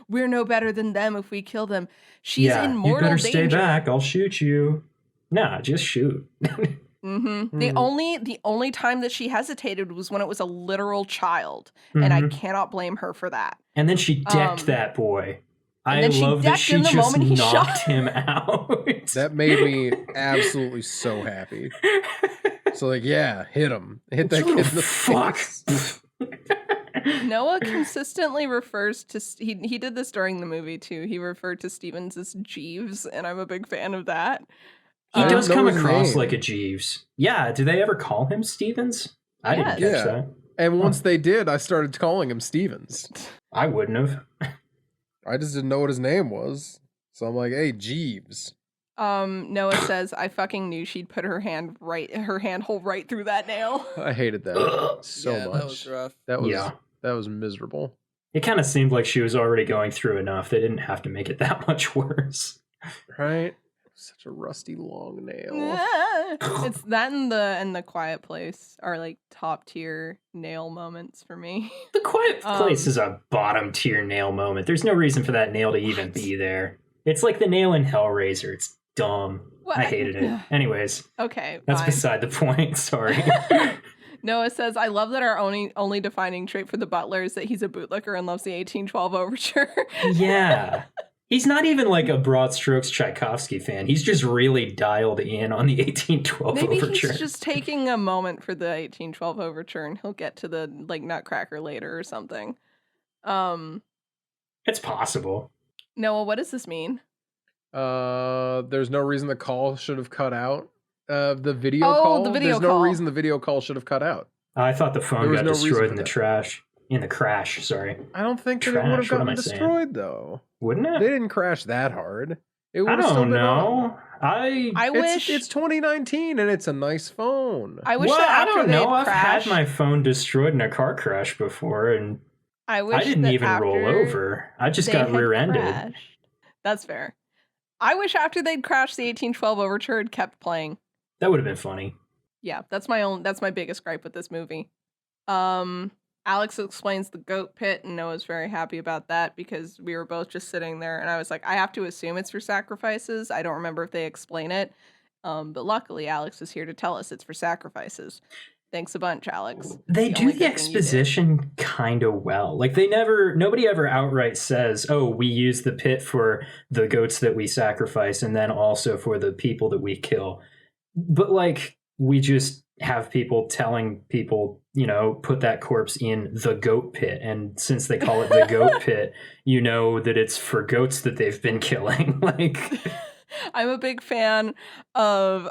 we're no better than them if we kill them. She's in mortal danger. You better stay back. I'll shoot you. Nah, just shoot. Mm-hmm. The only time that she hesitated was when it was a literal child, Mm-hmm. and I cannot blame her for that. And then she decked that boy. and I then she love that decked she him the just moment he shot. knocked him out. That made me absolutely so happy. So like, yeah, hit him. Hit that kid in the face. Noah consistently refers to he did this during the movie too. He referred to Stevens as Jeeves, and I'm a big fan of that. He I does didn't know come his across name. like a Jeeves. Yeah, do they ever call him Stevens? I didn't Yes. catch Yeah. that. And once they did, I started calling him Stevens. I wouldn't have. I just didn't know what his name was. So I'm like, hey, Jeeves. Noah says, I fucking knew she'd put her handhold right through that nail. I hated that so yeah, much. that was rough. That was miserable. It kind of seemed like she was already going through enough. They didn't have to make it that much worse. Right? Such a rusty long nail. It's that and the Quiet Place are like top tier nail moments for me. The Quiet Place is a bottom tier nail moment. There's no reason for that nail to even be there. It's like the nail in Hellraiser. It's dumb. What? I hated it. Anyways, Okay, that's fine. beside the point. Sorry. Noah says, I love that our only defining trait for the butler is that he's a bootlicker and loves the 1812 overture. Yeah. He's not even like a broad strokes Tchaikovsky fan. He's just really dialed in on the 1812 Maybe overture. he's just taking a moment for the 1812 overture and he'll get to the like Nutcracker later or something. It's possible. Noah, what does this mean? There's no reason the call should have cut out. The video Oh, call. the video There's no call. reason the video call should have cut out. I thought the phone There was got no reason destroyed for in the that. trash. In the crash, sorry. I don't think that it Trash, would have what am gotten I saying? destroyed though. Wouldn't They it? didn't crash that hard. It would I have still don't been on. know. I wish It's 2019 and it's a nice phone. I wish well, that I after don't they'd know. I've crashed, had my phone destroyed in a car crash before, and I wish I didn't that even roll after over. I just they got had rear-ended. crashed- That's fair. I wish after they'd crashed the 1812 overture it kept playing. That would have been funny. Yeah, that's my biggest gripe with this movie. Alex explains the goat pit, and Noah's very happy about that because we were both just sitting there, and I was like, I have to assume it's for sacrifices. I don't remember if they explain it, but luckily Alex is here to tell us it's for sacrifices. Thanks a bunch, Alex. They The do only the good thing you did. exposition kind of well. Like nobody ever outright says, "Oh, we use the pit for the goats that we sacrifice, and then also for the people that we kill." But like, we just have people telling people, put that corpse in the goat pit, and since they call it the goat pit, you know that it's for goats that they've been killing. Like, I'm a big fan of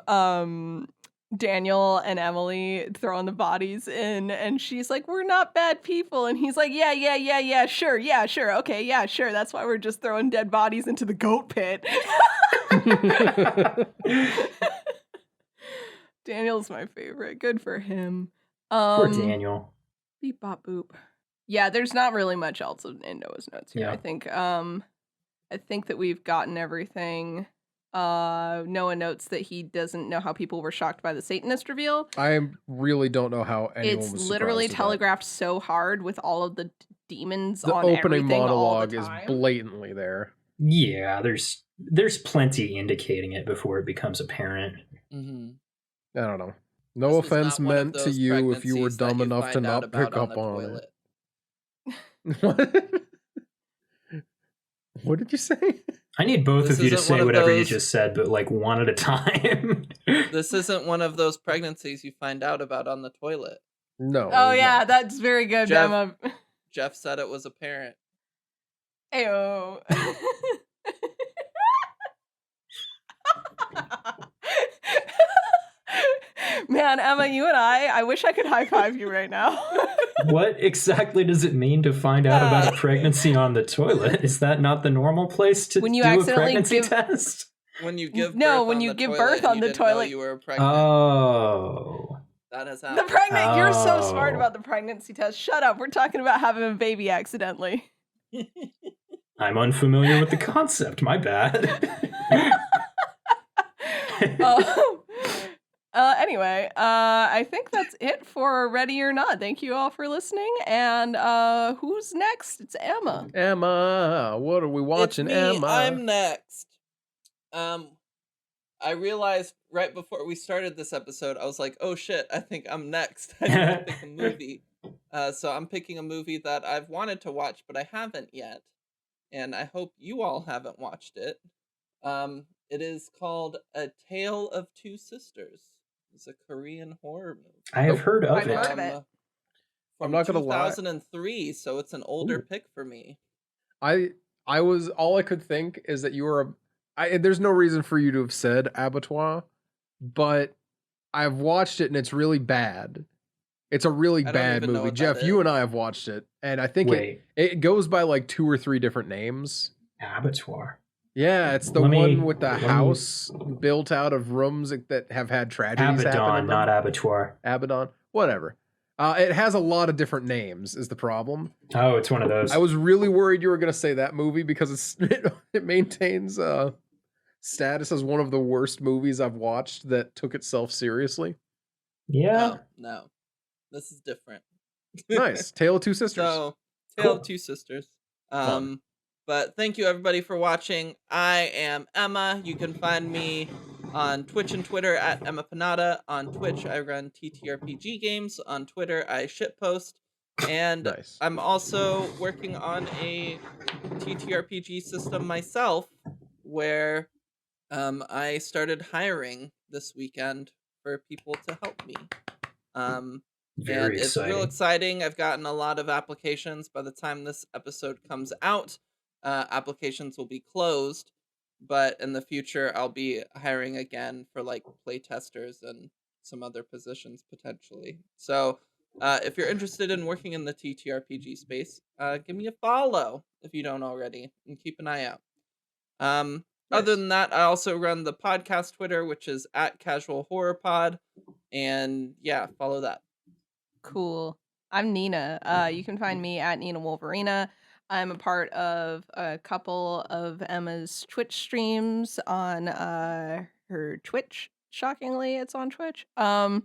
Daniel and Emily throwing the bodies in, and she's like, we're not bad people, and he's like, yeah, sure, okay, yeah, sure, that's why we're just throwing dead bodies into the goat pit. Daniel's my favorite. Good for him. poor Daniel. Beep bop boop. Yeah, there's not really much else in Noah's notes here. Yeah. I think that we've gotten everything. Noah notes that he doesn't know how people were shocked by the Satanist reveal. I really don't know how anyone It's was literally surprised at that. telegraphed so hard with all of the demons The on opening everything all monologue the is time. blatantly there. Yeah, there's plenty indicating it before it becomes apparent. Mm-hmm. I don't know. No This was offense not one of meant to those you if you were pregnancies that dumb you enough to find out not about pick on up the on toilet. it. What? What did you say? I need both This of you to isn't say one of whatever you those- just said, but like one at a time. This isn't one of those pregnancies you find out about on the toilet. No. Oh it's yeah, not. that's very good, Jeff- Emma. Jeff said it was apparent. Ayo. Man, Emma, you and I wish I could high five you right now. What exactly does it mean to find out about a pregnancy on the toilet? Is that not the normal place to When you do a accidentally pregnancy give- test? When you give No, birth when on you the give toilet birth and on you the didn't know toilet- you were pregnant. Oh. That has The happened. pregnant, you're so smart Oh. about the pregnancy test. Shut up. We're talking about having a baby accidentally. I'm unfamiliar with the concept. My bad. Anyway, I think that's it for Ready or Not. Thank you all for listening. And who's next? It's Emma. Emma, what are we watching, It's me. Emma? I'm next. I realized right before we started this episode, I was like, "Oh shit, I think I'm next. I need to pick a movie." So I'm picking a movie that I've wanted to watch, but I haven't yet, and I hope you all haven't watched it. It is called A Tale of Two Sisters. It's a Korean horror movie. I have heard of I've it. heard of it. From I'm not gonna lie. 2003, so it's an older pick for me. I was all I could think is that you were there's no reason for you to have said abattoir, but I've watched it and it's really bad. It's a really I don't bad even know movie. what Jeff, that you is. and I have watched it, and I think Wait, it goes by like 2 or 3 different names. Abattoir. Yeah, it's the Let me- one with the let me- house built out of rooms that have had tragedies happen. Abaddon, in not them. abattoir. Abaddon, whatever. It has a lot of different names. Is the problem? Oh, it's one of those. I was really worried you were going to say that movie because it maintains status as one of the worst movies I've watched that took itself seriously. Yeah. No. This is different. Nice. Tale of Two Sisters. So, Tale Cool. of Two Sisters. Fun. But thank you everybody for watching. I am Emma. You can find me on Twitch and Twitter at Emma Panada. On Twitch, I run TTRPG games. On Twitter, I shitpost. And Nice. I'm also working on a TTRPG system myself where I started hiring this weekend for people to help me. And Very it's real exciting. exciting. I've gotten a lot of applications. By the time this episode comes out, applications will be closed. But in the future, I'll be hiring again for like play testers and some other positions potentially. So if you're interested in working in the TTRPG space, give me a follow if you don't already, and keep an eye out. Other than that, I also run the podcast Twitter, which is at Casual Horror Pod, and yeah, follow that. Cool. I'm Nina. You can find me at Nina Wolverina. I'm a part of a couple of Emma's Twitch streams on her Twitch. Shockingly, it's on Twitch. Other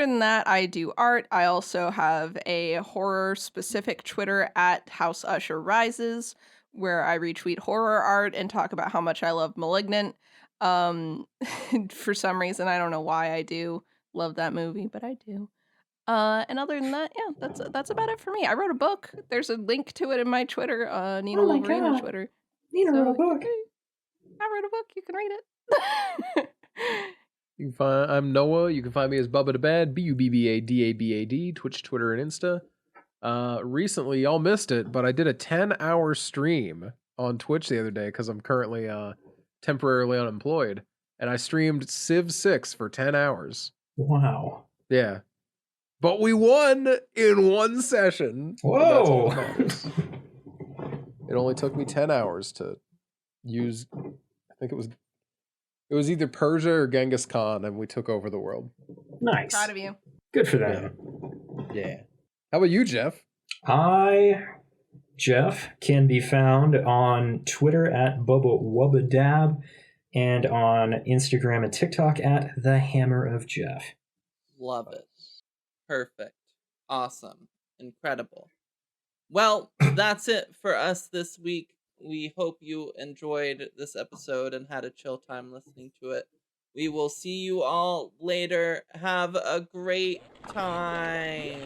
than that, I do art. I also have a horror-specific Twitter at House Usher Rises, where I retweet horror art and talk about how much I love Malignant. For some reason, I don't know why I do love that movie, but I do. And other than that, yeah, that's about it for me. I wrote a book. There's a link to it in my Twitter, Nina Oh my Wolverina God. Twitter. Nina So, wrote a book. I wrote a book. You can read it. You can find I'm Noah. You can find me as Bubba the Bad, BUBBADABAD, Twitch, Twitter, and Insta. Recently, y'all missed it, but I did a 10-hour stream on Twitch the other day because I'm currently temporarily unemployed, and I streamed Civ 6 for 10 hours. Wow. Yeah. But we won in one session. and that's all Whoa. that matters. It only took me 10 hours to use, I think it was either Persia or Genghis Khan, and we took over the world. Nice. Proud of you. Good for them. Yeah. How about you, Jeff? Jeff, can be found on Twitter at Bubba Wubbadab and on Instagram and TikTok at The Hammer of Jeff. Love it. Perfect. Awesome. Incredible. Well, that's it for us this week. We hope you enjoyed this episode and had a chill time listening to it. We will see you all later. Have a great time.